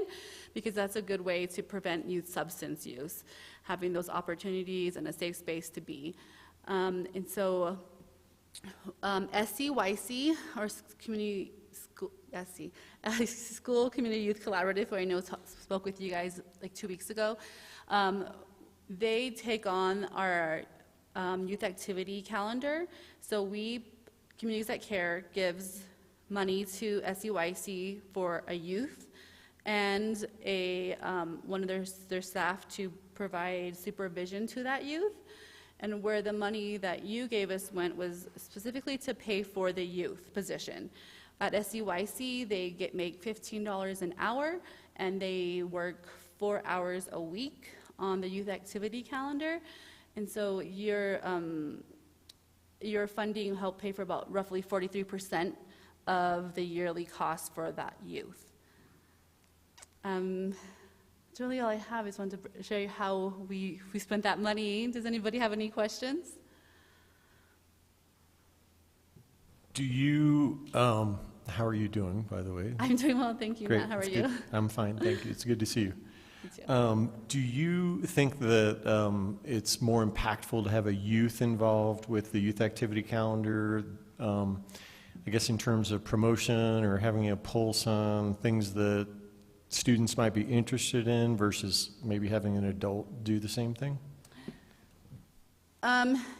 because that's a good way to prevent youth substance use, having those opportunities and a safe space to be. And so SCYC, or Community School, School Community Youth Collaborative, who I know spoke with you guys like 2 weeks ago, they take on our youth activity calendar. So Communities That Care gives money to SUIC for a youth and one of their staff to provide supervision to that youth. And where the money that you gave us went was specifically to pay for the youth position. At SUIC, they make $15 an hour, and they work 4 hours a week on the youth activity calendar. And so your funding helped pay for about roughly 43% of the yearly cost for that youth. That's really all I have. I just wanted to show you how we spent that money. Does anybody have any questions? Do you, how are you doing, by the way? I'm doing well, thank you. Great, Matt, how are it's you? good. I'm fine, thank you. It's good to see you. You too. Do you think that it's more impactful to have a youth involved with the youth activity calendar, I guess in terms of promotion or having a pulse on things that students might be interested in versus maybe having an adult do the same thing?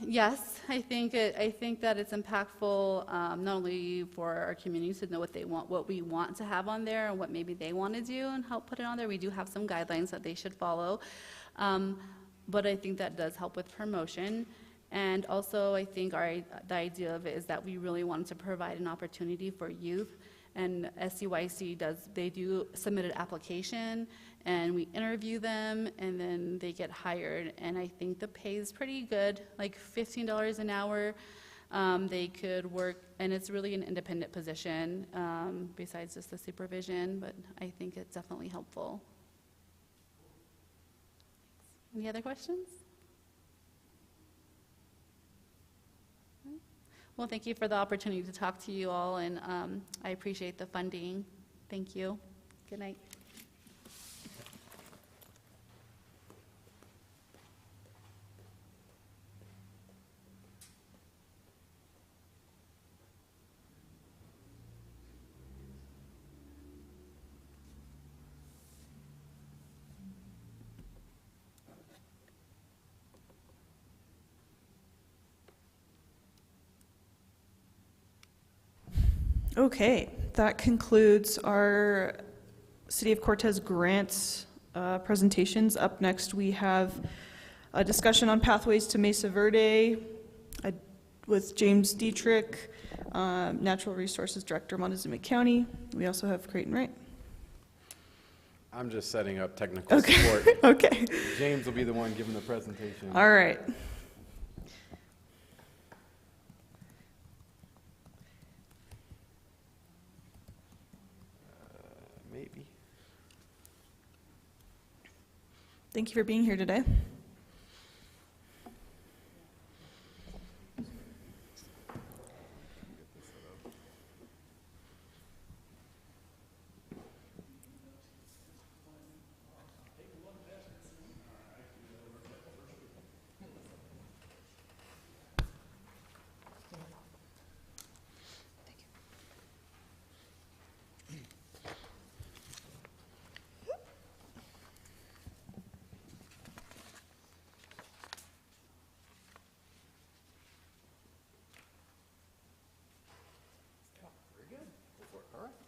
Yes, I think that it's impactful not only for our community to know what they want, what we want to have on there, and what maybe they want to do, and help put it on there. We do have some guidelines that they should follow, but I think that does help with promotion. And also, I think the idea of it is that we really wanted to provide an opportunity for youth. And SUIC they do submit an application, and we interview them, and then they get hired. And I think the pay is pretty good, like $15 an hour. They could work, and it's really an independent position besides just the supervision, but I think it's definitely helpful. Any other questions? Well, thank you for the opportunity to talk to you all, and I appreciate the funding. Thank you. Good night. Okay, that concludes our City of Cortez grants presentations. Up next, we have a discussion on pathways to Mesa Verde with James Dietrich, Natural Resources Director, Montezuma County. We also have Creighton Wright. I'm just setting up technical support. Okay. James will be the one giving the presentation. All right. Maybe. Thank you for being here today.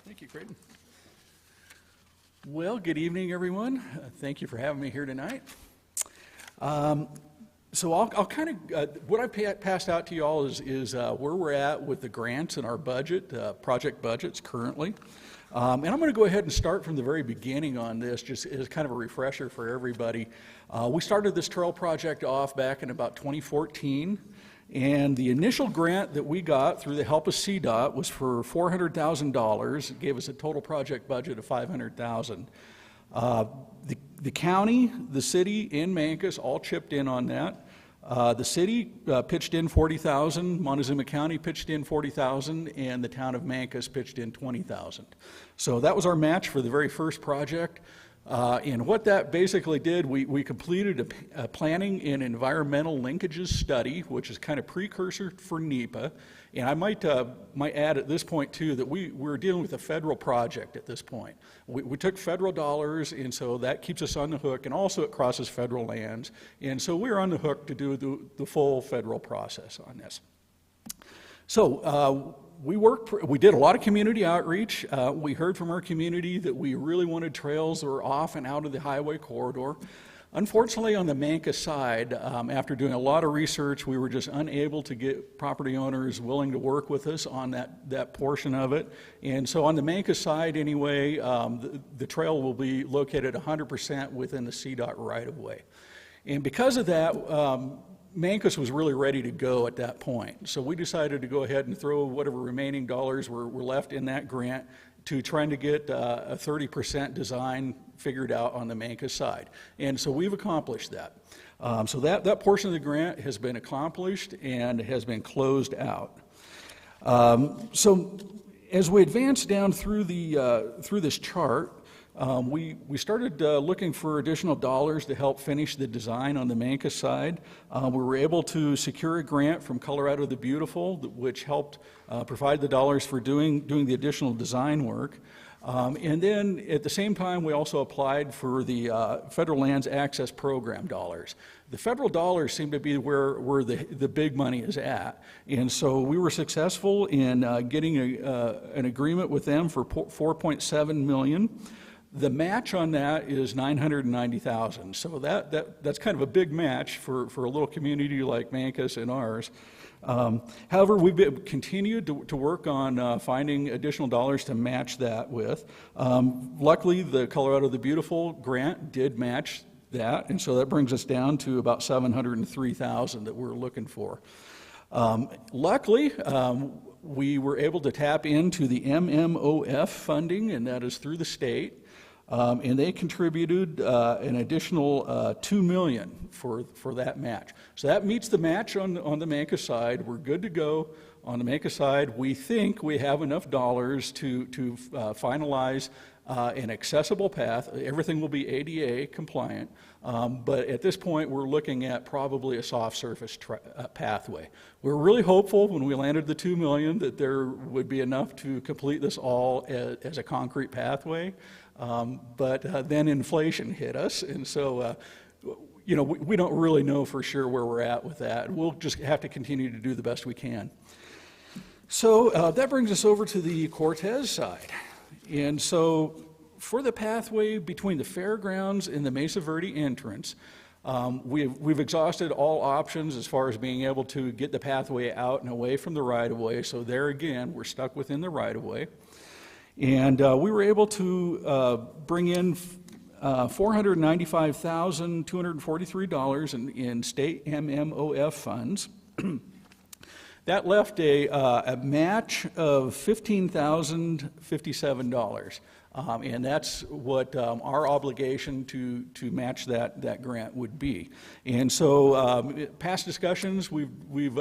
Thank you, Creighton. Well, good evening, everyone. Thank you for having me here tonight. So I'll kind of, what I passed out to you all is where we're at with the grants and our budget, project budgets currently. And I'm going to go ahead and start from the very beginning on this, just as kind of a refresher for everybody. We started this trail project off back in about 2014. And the initial grant that we got through the help of CDOT was for $400,000. It gave us a total project budget of $500,000. The county, the city, and Mancos all chipped in on that. The city pitched in $40,000, Montezuma County pitched in $40,000, and the town of Mancos pitched in $20,000. So that was our match for the very first project. And what that basically did, we completed a planning and environmental linkages study, which is kind of precursor for NEPA. And I might add at this point too that we're dealing with a federal project at this point. We took federal dollars, and so that keeps us on the hook, and also it crosses federal lands. And so we're on the hook to do the full federal process on this. So we did a lot of community outreach. We heard from our community that we really wanted trails that were off and out of the highway corridor. Unfortunately, on the Manka side, after doing a lot of research, we were just unable to get property owners willing to work with us on that portion of it. And so on the Manka side anyway, the trail will be located 100% within the CDOT right-of-way. And because of that, Mancos was really ready to go at that point. So we decided to go ahead and throw whatever remaining dollars were left in that grant to trying to get a 30% design figured out on the Manka side. And so we've accomplished that. So that portion of the grant has been accomplished and has been closed out. So as we advance down through this chart, we started looking for additional dollars to help finish the design on the Manka side. We were able to secure a grant from Colorado the Beautiful, which helped provide the dollars for doing the additional design work. And then at the same time, we also applied for the Federal Lands Access Program dollars. The federal dollars seem to be where the big money is at. And so we were successful in getting an agreement with them for $4.7 million. The match on that is $990,000. So that's kind of a big match for a little community like Mancos and ours. However, we've continued to work on finding additional dollars to match that with. Luckily, the Colorado the Beautiful grant did match that, and so that brings us down to about $703,000 that we're looking for. Luckily, we were able to tap into the MMOF funding, and that is through the state. And they contributed an additional $2 million for that match. So that meets the match on the Manka side. We're good to go on the Manka side. We think we have enough dollars to finalize an accessible path. Everything will be ADA compliant, but at this point we're looking at probably a soft surface pathway. We're really hopeful when we landed the $2 million that there would be enough to complete this all as a concrete pathway. But then inflation hit us, and so we don't really know for sure where we're at with that. We'll just have to continue to do the best we can. So that brings us over to the Cortez side. And so for the pathway between the Fairgrounds and the Mesa Verde entrance, we've exhausted all options as far as being able to get the pathway out and away from the right-of-way. So there again, we're stuck within the right-of-way. And we were able to bring in $495,243 in state MMOF funds. That left a match of $15,057. And that's what our obligation to match that grant would be. And so past discussions, we've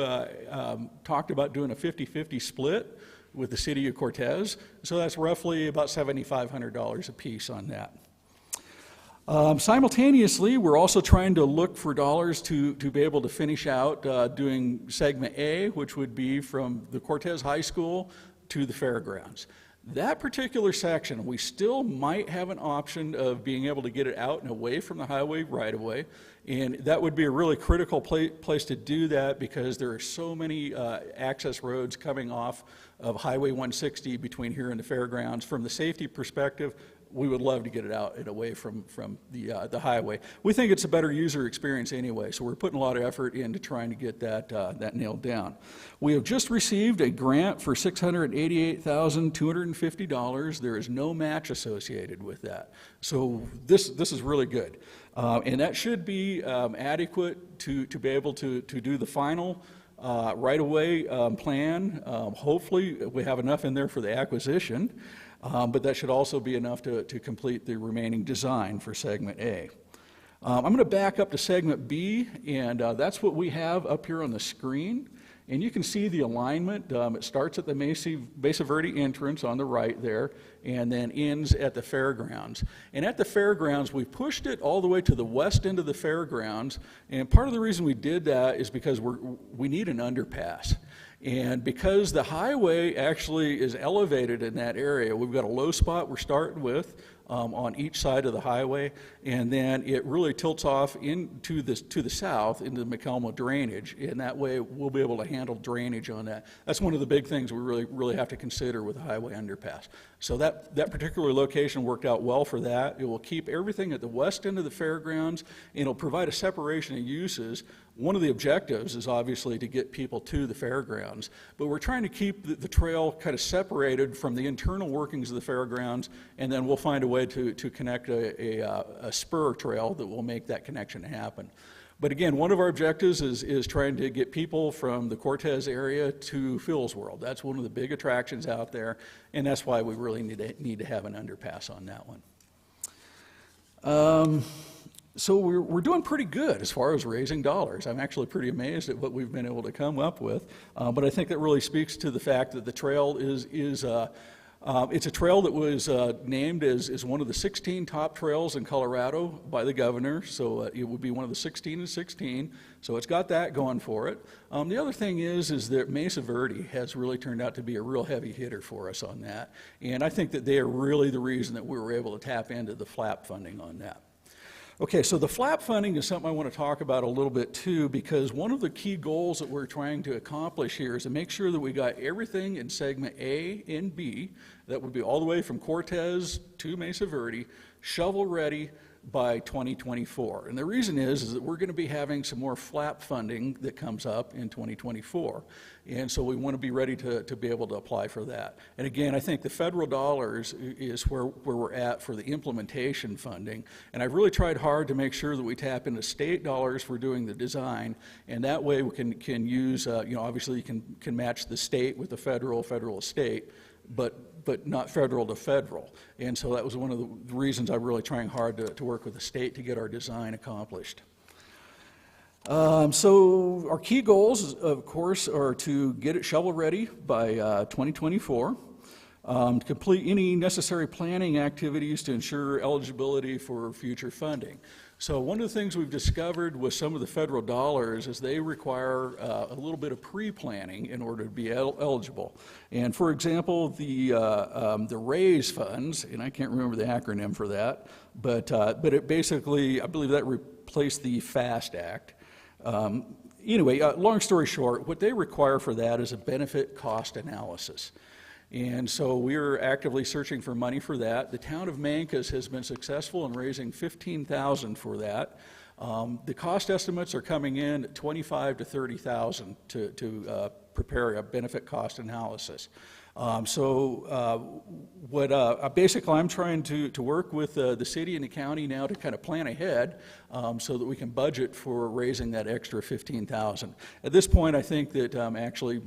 talked about doing a 50-50 split with the city of Cortez. So that's roughly about $7,500 a piece on that. Simultaneously, we're also trying to look for dollars to be able to finish out doing segment A, which would be from the Cortez High School to the Fairgrounds. That particular section, we still might have an option of being able to get it out and away from the highway right-of-way, and that would be a really critical place to do that because there are so many access roads coming off of Highway 160 between here and the Fairgrounds. From the safety perspective, we would love to get it out and away from the highway. We think it's a better user experience anyway, so we're putting a lot of effort into trying to get that nailed down. We have just received a grant for $688,250. There is no match associated with that. So this is really good. And that should be adequate to be able to do the final right-of-way plan. Hopefully we have enough in there for the acquisition. But that should also be enough to complete the remaining design for segment A. I'm going to back up to segment B, and that's what we have up here on the screen. And you can see the alignment. It starts at the Mesa Verde entrance on the right there, and then ends at the Fairgrounds. And at the Fairgrounds, we pushed it all the way to the west end of the Fairgrounds. And part of the reason we did that is because we need an underpass. And because the highway actually is elevated in that area, we've got a low spot we're starting with. on each side of the highway, and then it really tilts off to the south into the McElmo drainage, and that way we'll be able to handle drainage on that. That's one of the big things we really have to consider with the highway underpass. So that particular location worked out well for that. It will keep everything at the west end of the fairgrounds, and it'll provide a separation of uses. One of the objectives is obviously to get people to the fairgrounds, but we're trying to keep the trail kind of separated from the internal workings of the fairgrounds, and then we'll find a way to connect a spur trail that will make that connection happen. But again, one of our objectives is trying to get people from the Cortez area to Phil's World. That's one of the big attractions out there, and that's why we really need to have an underpass on that one. So we're doing pretty good as far as raising dollars. I'm actually pretty amazed at what we've been able to come up with, but I think that really speaks to the fact that the trail it's a trail that was named as one of the 16 top trails in Colorado by the governor, so it would be one of the 16 and 16, so it's got that going for it. The other thing is that Mesa Verde has really turned out to be a real heavy hitter for us on that, and I think that they are really the reason that we were able to tap into the FLAP funding on that. Okay, so the FLAP funding is something I want to talk about a little bit too, because one of the key goals that we're trying to accomplish here is to make sure that we got everything in segment A and B, that would be all the way from Cortez to Mesa Verde, shovel ready by 2024. And the reason is that we're going to be having some more FLAP funding that comes up in 2024. And so we want to be ready to be able to apply for that. And again, I think the federal dollars is where we're at for the implementation funding. And I've really tried hard to make sure that we tap into state dollars for doing the design. And that way we can use, obviously you can match the state with the federal to state, but not federal to federal. And so that was one of the reasons I'm really trying hard to work with the state to get our design accomplished. So our key goals, of course, are to get it shovel ready by 2024, to complete any necessary planning activities to ensure eligibility for future funding. So one of the things we've discovered with some of the federal dollars is they require a little bit of pre-planning in order to be eligible. And for example, the RAISE funds, and I can't remember the acronym for that, but it basically, I believe that replaced the FAST Act. Anyway, long story short, what they require for that is a benefit cost analysis. And so we're actively searching for money for that. The town of Mancos has been successful in raising $15,000 for that. The cost estimates are coming in at $25,000 to $30,000 to prepare a benefit cost analysis. Basically I'm trying to work with the city and the county now to kind of plan ahead so that we can budget for raising that extra $15,000. At this point, I think that actually,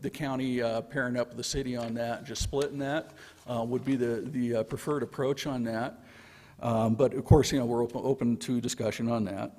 the county pairing up with the city on that and just splitting that would be the preferred approach on that. But of course, we're open to discussion on that.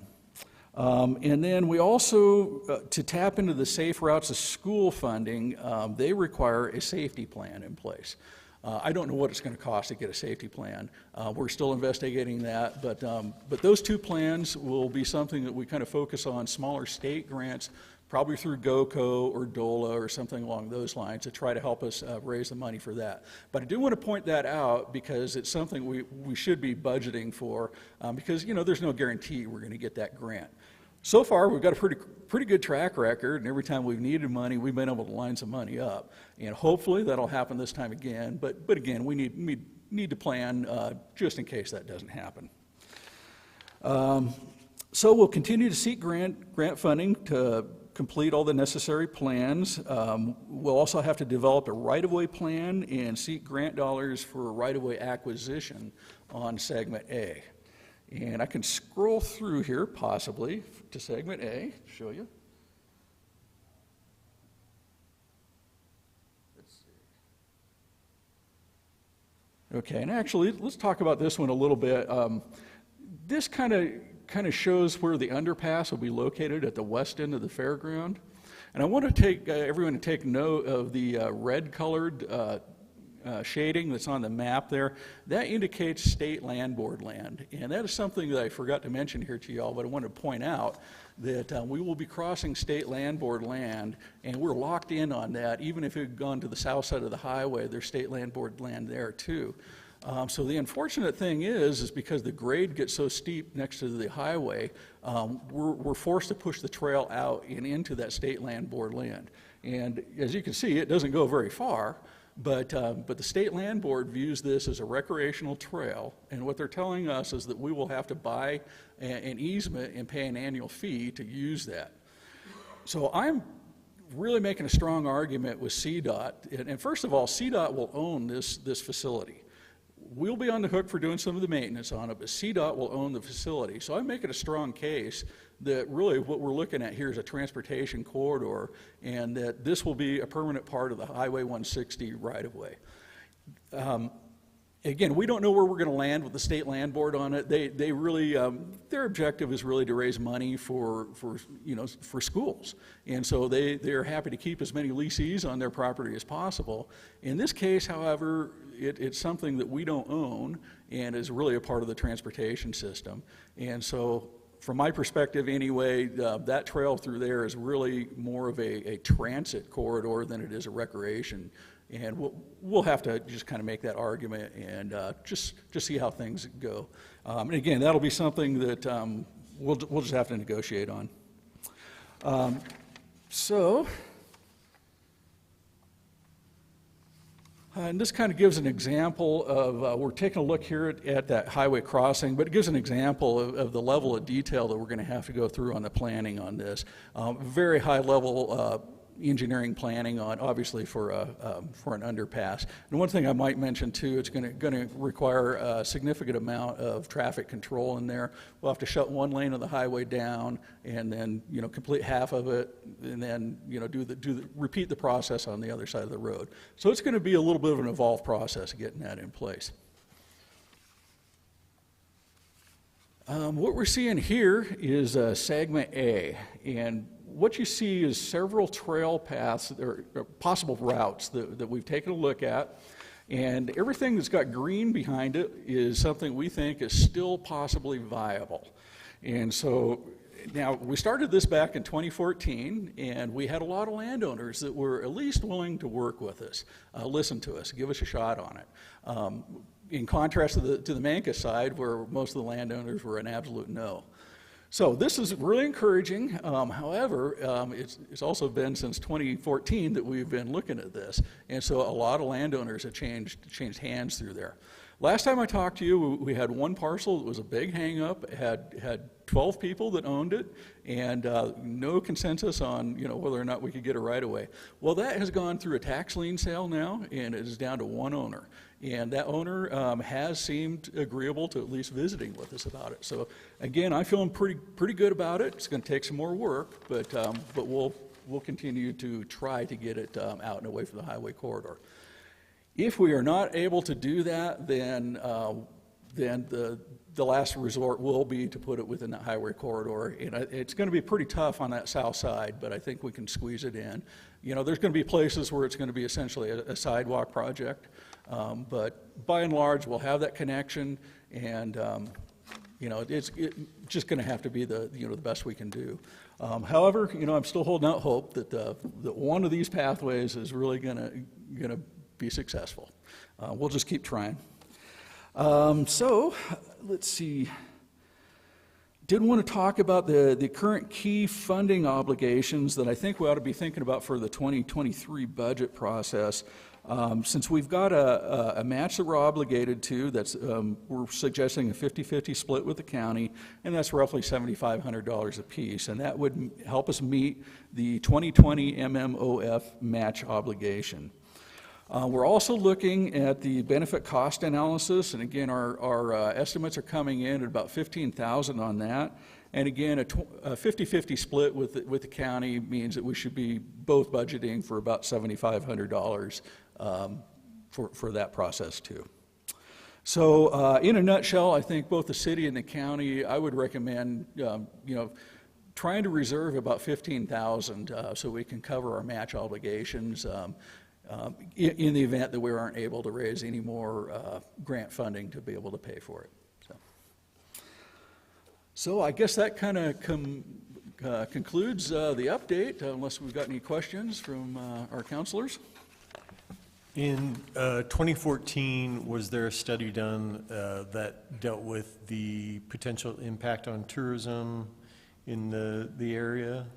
And then we also, to tap into the Safe Routes to School funding, they require a safety plan in place. I don't know what it's going to cost to get a safety plan. We're still investigating that, but those two plans will be something that we kind of focus on, smaller state grants, probably through GOCO or DOLA or something along those lines to try to help us raise the money for that. But I do want to point that out because it's something we should be budgeting for because, there's no guarantee we're going to get that grant. So far, we've got a pretty good track record, and every time we've needed money, we've been able to line some money up. And hopefully that'll happen this time again, but again, we need to plan just in case that doesn't happen. So we'll continue to seek grant funding to complete all the necessary plans. We'll also have to develop a right-of-way plan and seek grant dollars for right-of-way acquisition on segment A. And I can scroll through here possibly to segment A, show you. Let's see. Okay, and actually let's talk about this one a little bit. This kind of shows where the underpass will be located at the west end of the fairground. And I want to take everyone to take note of the red colored shading that's on the map there. That indicates state land board land. And that is something that I forgot to mention here to y'all, but I want to point out that we will be crossing state land board land, and we're locked in on that. Even if it had gone to the south side of the highway, there's state land board land there too. So the unfortunate thing is because the grade gets so steep next to the highway, we're forced to push the trail out and into that state land board land. And as you can see, it doesn't go very far, but the state land board views this as a recreational trail, and what they're telling us is that we will have to buy an easement and pay an annual fee to use that. So I'm really making a strong argument with CDOT, and first of all, CDOT will own this facility. We'll be on the hook for doing some of the maintenance on it, but CDOT will own the facility. So I'm making a strong case that really what we're looking at here is a transportation corridor, and that this will be a permanent part of the Highway 160 right-of-way. Again, we don't know where we're going to land with the state land board on it. They really, their objective is really to raise money for schools. And so they're happy to keep as many leasees on their property as possible. In this case, however, it's something that we don't own and is really a part of the transportation system. And so from my perspective anyway, that trail through there is really more of a transit corridor than it is a recreation. And we'll have to just kind of make that argument and just see how things go. And again, that'll be something that we'll just have to negotiate on. And this kind of gives an example of, we're taking a look here at that highway crossing, but it gives an example of the level of detail that we're going to have to go through on the planning on this. Very high level engineering planning on, obviously, for an underpass. And one thing I might mention too, it's going to require a significant amount of traffic control in there. We'll have to shut one lane of the highway down, and then complete half of it, and then repeat the process on the other side of the road. So it's going to be a little bit of an involved process getting that in place. What we're seeing here is segment A, and what you see is several trail paths or possible routes that we've taken a look at, and everything that's got green behind it is something we think is still possibly viable. And so now we started this back in 2014, and we had a lot of landowners that were at least willing to work with us, listen to us, give us a shot on it. In contrast to the Manka side, where most of the landowners were an absolute no. So this is really encouraging. However, it's also been since 2014 that we've been looking at this, and so a lot of landowners have changed hands through there. Last time I talked to you, we had one parcel that was a big hang-up. It had 12 people that owned it, and no consensus on whether or not we could get a right-of-way. Well, that has gone through a tax lien sale now, and it is down to one owner. And that owner has seemed agreeable to at least visiting with us about it. So again, I'm feeling pretty good about it. It's going to take some more work, but we'll continue to try to get it out and away from the highway corridor. If we are not able to do that, then the last resort will be to put it within the highway corridor. And it's going to be pretty tough on that south side, but I think we can squeeze it in. There's going to be places where it's going to be essentially a sidewalk project. But by and large, we'll have that connection, and it's just going to have to be the best we can do. However, I'm still holding out hope that one of these pathways is really going to be successful. We'll just keep trying. So let's see. Did want to talk about the current key funding obligations that I think we ought to be thinking about for the 2023 budget process. Since we've got a match that we're obligated to, we're suggesting a 50-50 split with the county, and that's roughly $7,500 apiece, and that would help us meet the 2020 MMOF match obligation. We're also looking at the benefit cost analysis, and again, our estimates are coming in at about $15,000 on that. And again, a 50-50 split with the county means that we should be both budgeting for about $7,500 for that process too. So in a nutshell, I think both the city and the county, I would recommend trying to reserve about $15,000 so we can cover our match obligations in the event that we aren't able to raise any more grant funding to be able to pay for it. So I guess that kind of concludes the update, unless we've got any questions from our counselors. In 2014, was there a study done that dealt with the potential impact on tourism in the area?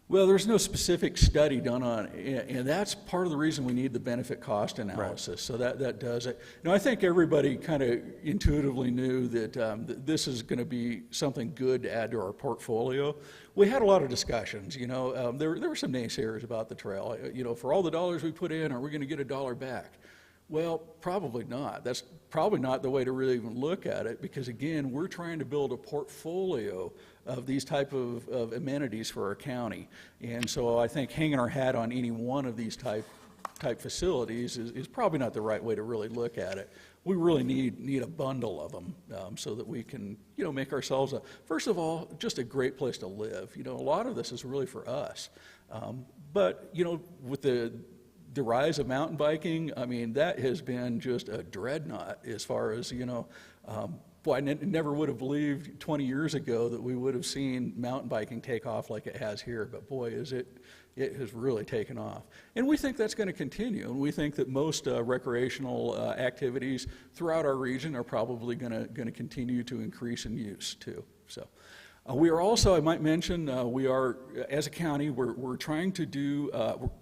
Well, there's no specific study done on it, and that's part of the reason we need the benefit cost analysis. So that does it. Now, I think everybody kind of intuitively knew that this is going to be something good to add to our portfolio. We had a lot of discussions, you know. There were some naysayers about the trail. You know, for all the dollars we put in, are we going to get a dollar back? Well, probably not. That's probably not the way to really even look at it, because again, we're trying to build a portfolio of these type of amenities for our county. And so I think hanging our hat on any one of these type facilities is probably not the right way to really look at it. We really need a bundle of them so that we can, you know, make ourselves first of all, just a great place to live. You know, a lot of this is really for us. But, you know, with the rise of mountain biking, I mean, that has been just a dreadnought as far as, you know, boy, I never would have believed 20 years ago that we would have seen mountain biking take off like it has here, but boy, it has really taken off. And we think that's going to continue, and we think that most recreational activities throughout our region are probably going to continue to increase in use too. So. We are also, I might mention, we are, as a county, we're trying to do,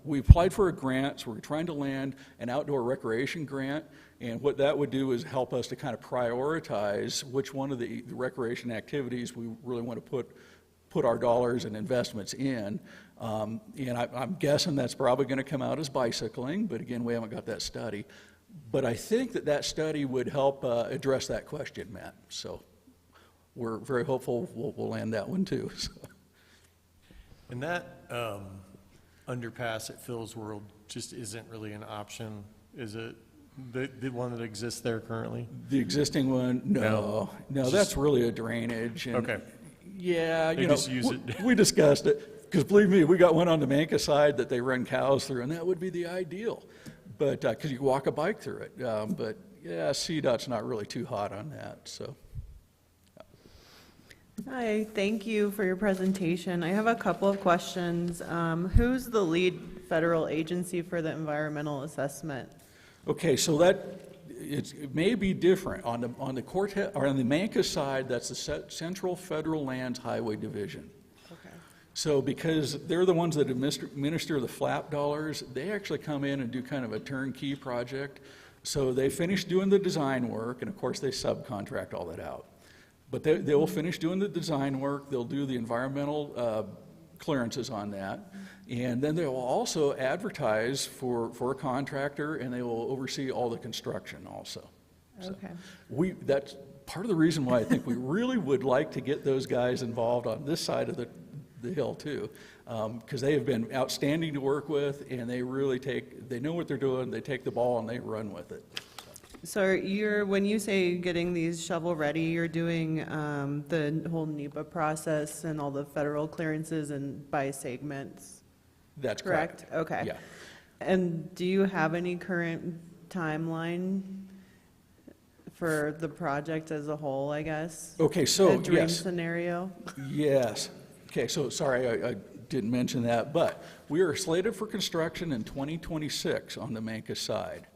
we applied for a grant, so we're trying to land an outdoor recreation grant, and what that would do is help us to kind of prioritize which one of the recreation activities we really want to put our dollars and investments in. And I'm guessing that's probably going to come out as bicycling, but again, we haven't got that study. But I think that study would help address that question, Matt. So. We're very hopeful we'll land that one too. So. And that underpass at Phil's World just isn't really an option, is it? The one that exists there currently? The existing one? No, that's really a drainage. And okay. Yeah, they you know, just use it. We discussed it, because believe me, we got one on the Mesa side that they run cows through, and that would be the ideal. But, because you can walk a bike through it. But yeah, CDOT's not really too hot on that, so. Hi, thank you for your presentation. I have a couple of questions. Who's the lead federal agency for the environmental assessment? Okay, so it may be different on the Cortez or on the Mesa side. That's the Central Federal Lands Highway Division. Okay. So because they're the ones that administer the FLAP dollars, they actually come in and do kind of a turnkey project. So they finish doing the design work, and of course they subcontract all that out. But they will finish doing the design work, they'll do the environmental clearances on that, and then they will also advertise for a contractor, and they will oversee all the construction also. Okay. So that's part of the reason why I think we really would like to get those guys involved on this side of the hill too, because they have been outstanding to work with, and they really they know what they're doing, they take the ball and they run with it. So when you say getting these shovel ready, you're doing the whole NEPA process and all the federal clearances and by segments? That's correct. Okay. Yeah. And do you have any current timeline for the project as a whole, I guess? Okay, so a dream yes. scenario? Yes. Okay, so sorry I didn't mention that, but we are slated for construction in 2026 on the Mesa side.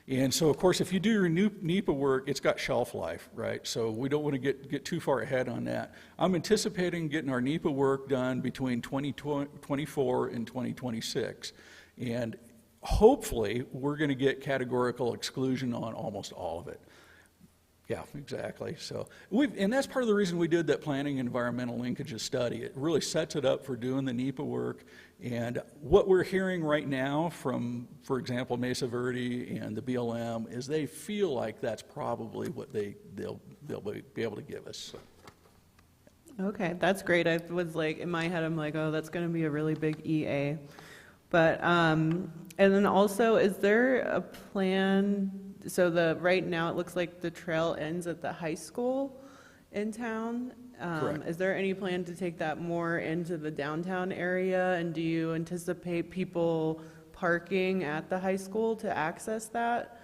And so, of course, if you do your NEPA work, it's got shelf life, right? So we don't want to get too far ahead on that. I'm anticipating getting our NEPA work done between 2024 and 2026. And hopefully, we're going to get categorical exclusion on almost all of it. Yeah, exactly. So and that's part of the reason we did that planning environmental linkages study. It really sets it up for doing the NEPA work. And what we're hearing right now from, for example, Mesa Verde and the BLM is they feel like that's probably what they'll be able to give us. So. Okay, that's great. I was like, in my head, I'm like, oh, that's going to be a really big EA. But, and then also, is there a plan? So right now it looks like the trail ends at the high school in town. Is there any plan to take that more into the downtown area? And do you anticipate people parking at the high school to access that?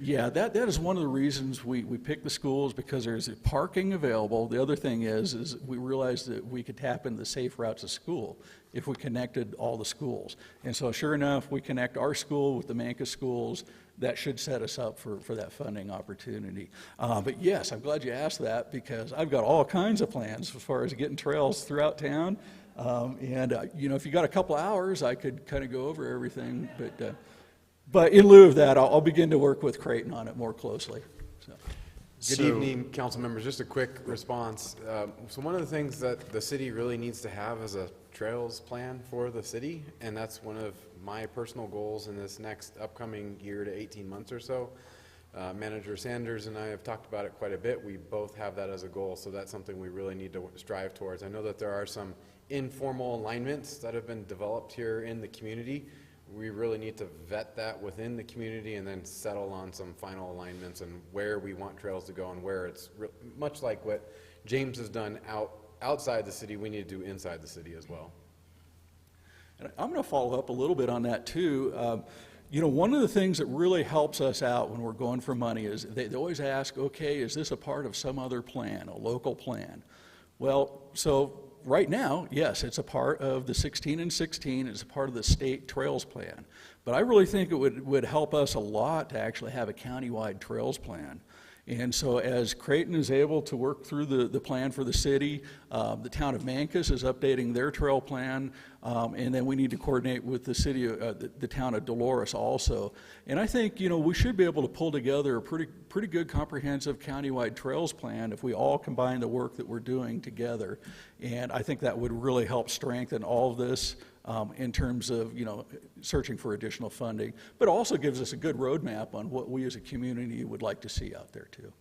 Yeah, that is one of the reasons we picked the schools, because there's parking available. The other thing is we realized that we could tap into the safe routes to school if we connected all the schools. And so sure enough, we connect our school with the Manka schools. That should set us up for that funding opportunity. But yes, I'm glad you asked that, because I've got all kinds of plans as far as getting trails throughout town. You know, if you got a couple hours, I could kind of go over everything. But in lieu of that, I'll begin to work with Creighton on it more closely. Good evening, council members. Just a quick response. So one of the things that the city really needs to have is a trails plan for the city, and that's one of my personal goals in this next upcoming year to 18 months or so. Manager Sanders and I have talked about it quite a bit. We both have that as a goal, so that's something we really need to strive towards. I know that there are some informal alignments that have been developed here in the community. We really need to vet that within the community and then settle on some final alignments and where we want trails to go, and where it's much like what James has done outside the city, we need to do inside the city as well. And I'm going to follow up a little bit on that too. You know, one of the things that really helps us out when we're going for money is they always ask, okay, is this a part of some other plan, a local plan? Well, so right now, yes, it's a part of the 16 and 16, it's a part of the state trails plan. But I really think it would help us a lot to actually have a countywide trails plan. And so as Creighton is able to work through the plan for the city, the town of Mancos is updating their trail plan, and then we need to coordinate with the city, the town of Dolores also. And I think, you know, we should be able to pull together a pretty good comprehensive countywide trails plan if we all combine the work that we're doing together. And I think that would really help strengthen all of this in terms of, you know, searching for additional funding, but also gives us a good roadmap on what we as a community would like to see out there too.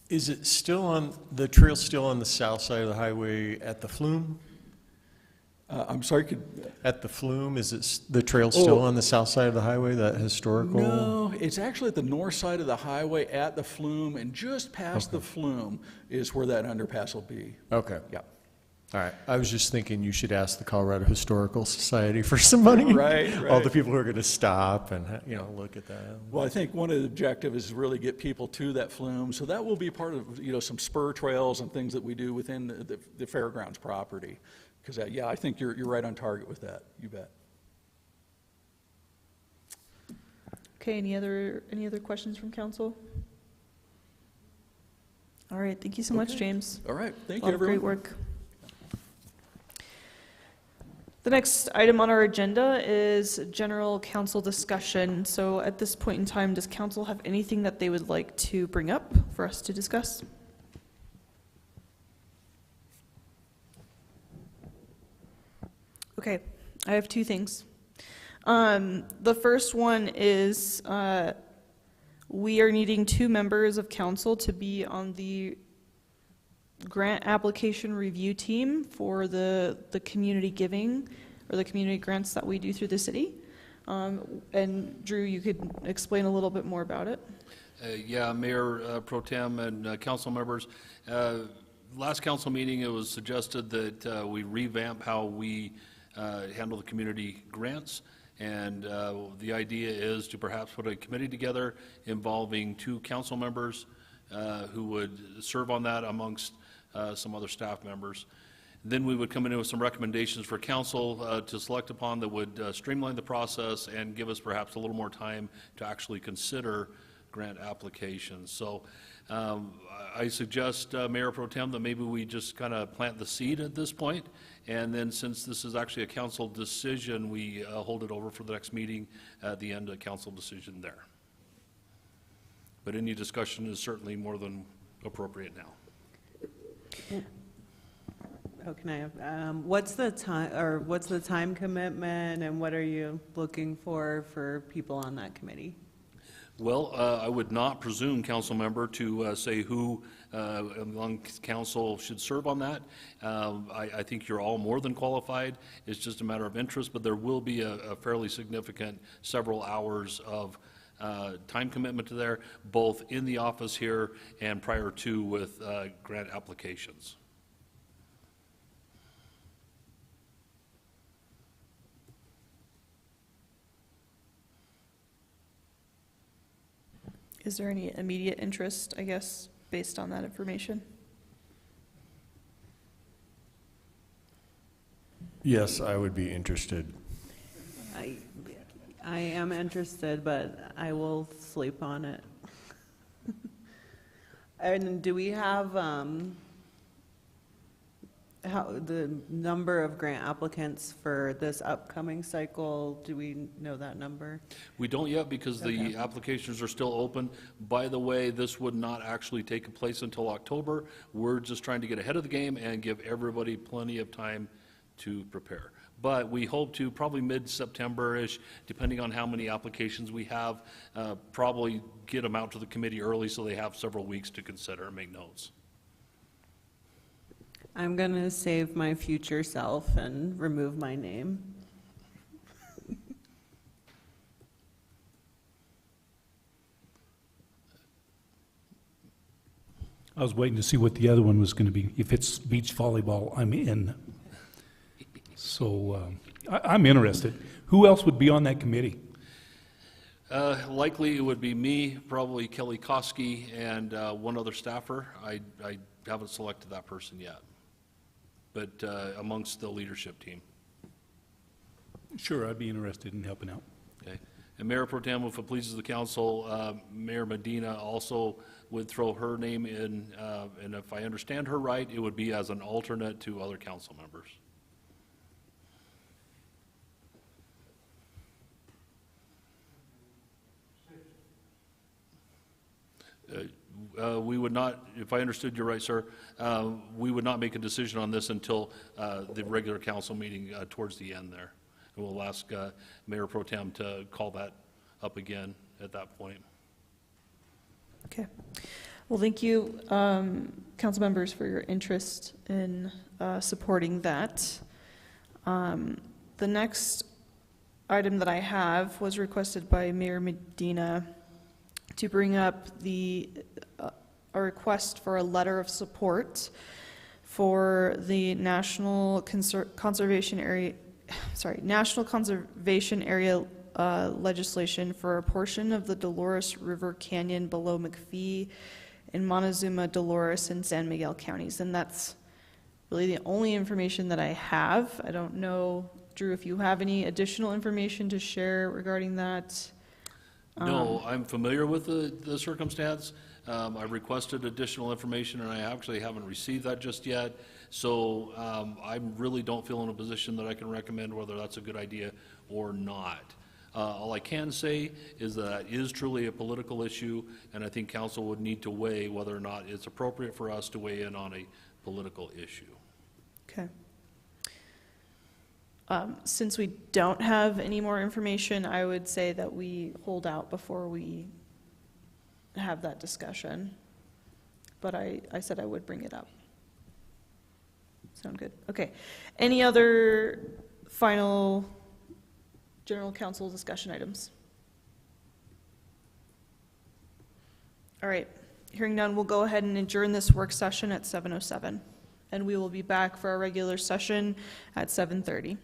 Is it still on, the trail still on the south side of the highway at the flume? I'm sorry, At the flume, is it the trail still on the south side of the highway, that historical? No, it's actually at the north side of the highway at the flume, and just past the flume is where that underpass will be. Okay. Yeah. All right. I was just thinking you should ask the Colorado Historical Society for some money. Right. All the people who are going to stop and, you know, look at that. Well, I think one of the objectives is really get people to that flume. So that will be part of, you know, some spur trails and things that we do within the Fairgrounds property. Because, yeah, I think you're right on target with that. You bet. Okay, any other questions from council? All right, thank you so much, James. All right, thank A you, lot of everyone. great work. The next item on our agenda is general council discussion. So at this point in time, does council have anything that they would like to bring up for us to discuss? Okay, I have two things. The first one is we are needing 2 members of council to be on the grant application review team for the community giving or the community grants that we do through the city. And Drew, you could explain a little bit more about it. Yeah, Mayor Pro Tem and council members. Last council meeting, it was suggested that we revamp how we handle the community grants. And the idea is to perhaps put a committee together involving 2 council members who would serve on that amongst some other staff members. Then we would come in with some recommendations for council to select upon that would streamline the process and give us perhaps a little more time to actually consider grant applications. So I suggest, Mayor Pro Tem, that maybe we just kind of plant the seed at this point, and then since this is actually a council decision, we hold it over for the next meeting at the end of council decision there. But any discussion is certainly more than appropriate now. Oh, can I have, what's the time commitment, and what are you looking for people on that committee? Well, I would not presume, council member, to say who among council should serve on that. I think you're all more than qualified. It's just a matter of interest, but there will be a fairly significant several hours of time commitment to there, both in the office here and prior to with grant applications. Is there any immediate interest, I guess, based on that information? Yes, I would be interested. I am interested, but I will sleep on it. And do we have how the number of grant applicants for this upcoming cycle? Do we know that number? We don't yet because the applications are still open. By the way, this would not actually take place until October. We're just trying to get ahead of the game and give everybody plenty of time to prepare. But we hope to probably mid-September-ish, depending on how many applications we have, probably get them out to the committee early so they have several weeks to consider and make notes. I'm going to save my future self and remove my name. I was waiting to see what the other one was going to be. If it's beach volleyball, I'm in. So I'm interested. Who else would be on that committee? Likely it would be me, probably Kelly Koski, and one other staffer. I haven't selected that person yet, but amongst the leadership team. Sure, I'd be interested in helping out. Okay. And Mayor Pro Tem, if it pleases the council, Mayor Medina also would throw her name in, and if I understand her right, it would be as an alternate to other council members. We would not, if I understood you right, sir, we would not make a decision on this until the regular council meeting towards the end there. And we'll ask Mayor Pro Tem to call that up again at that point. Okay. Well, thank you, council members, for your interest in supporting that. The next item that I have was requested by Mayor Medina to bring up a request for a letter of support for the National Conservation Area legislation for a portion of the Dolores River Canyon below McPhee in Montezuma, Dolores, and San Miguel counties. And that's really the only information that I have. I don't know, Drew, if you have any additional information to share regarding that. No, I'm familiar with the circumstance. I requested additional information, and I actually haven't received that just yet. So I really don't feel in a position that I can recommend whether that's a good idea or not. All I can say is that it is truly a political issue, and I think council would need to weigh whether or not it's appropriate for us to weigh in on a political issue. Okay. Since we don't have any more information, I would say that we hold out before we have that discussion. But I said I would bring it up. Sound good? Okay. Any other final general council discussion items? All right. Hearing none, we'll go ahead and adjourn this work session at 7:07. And we will be back for our regular session at 7:30.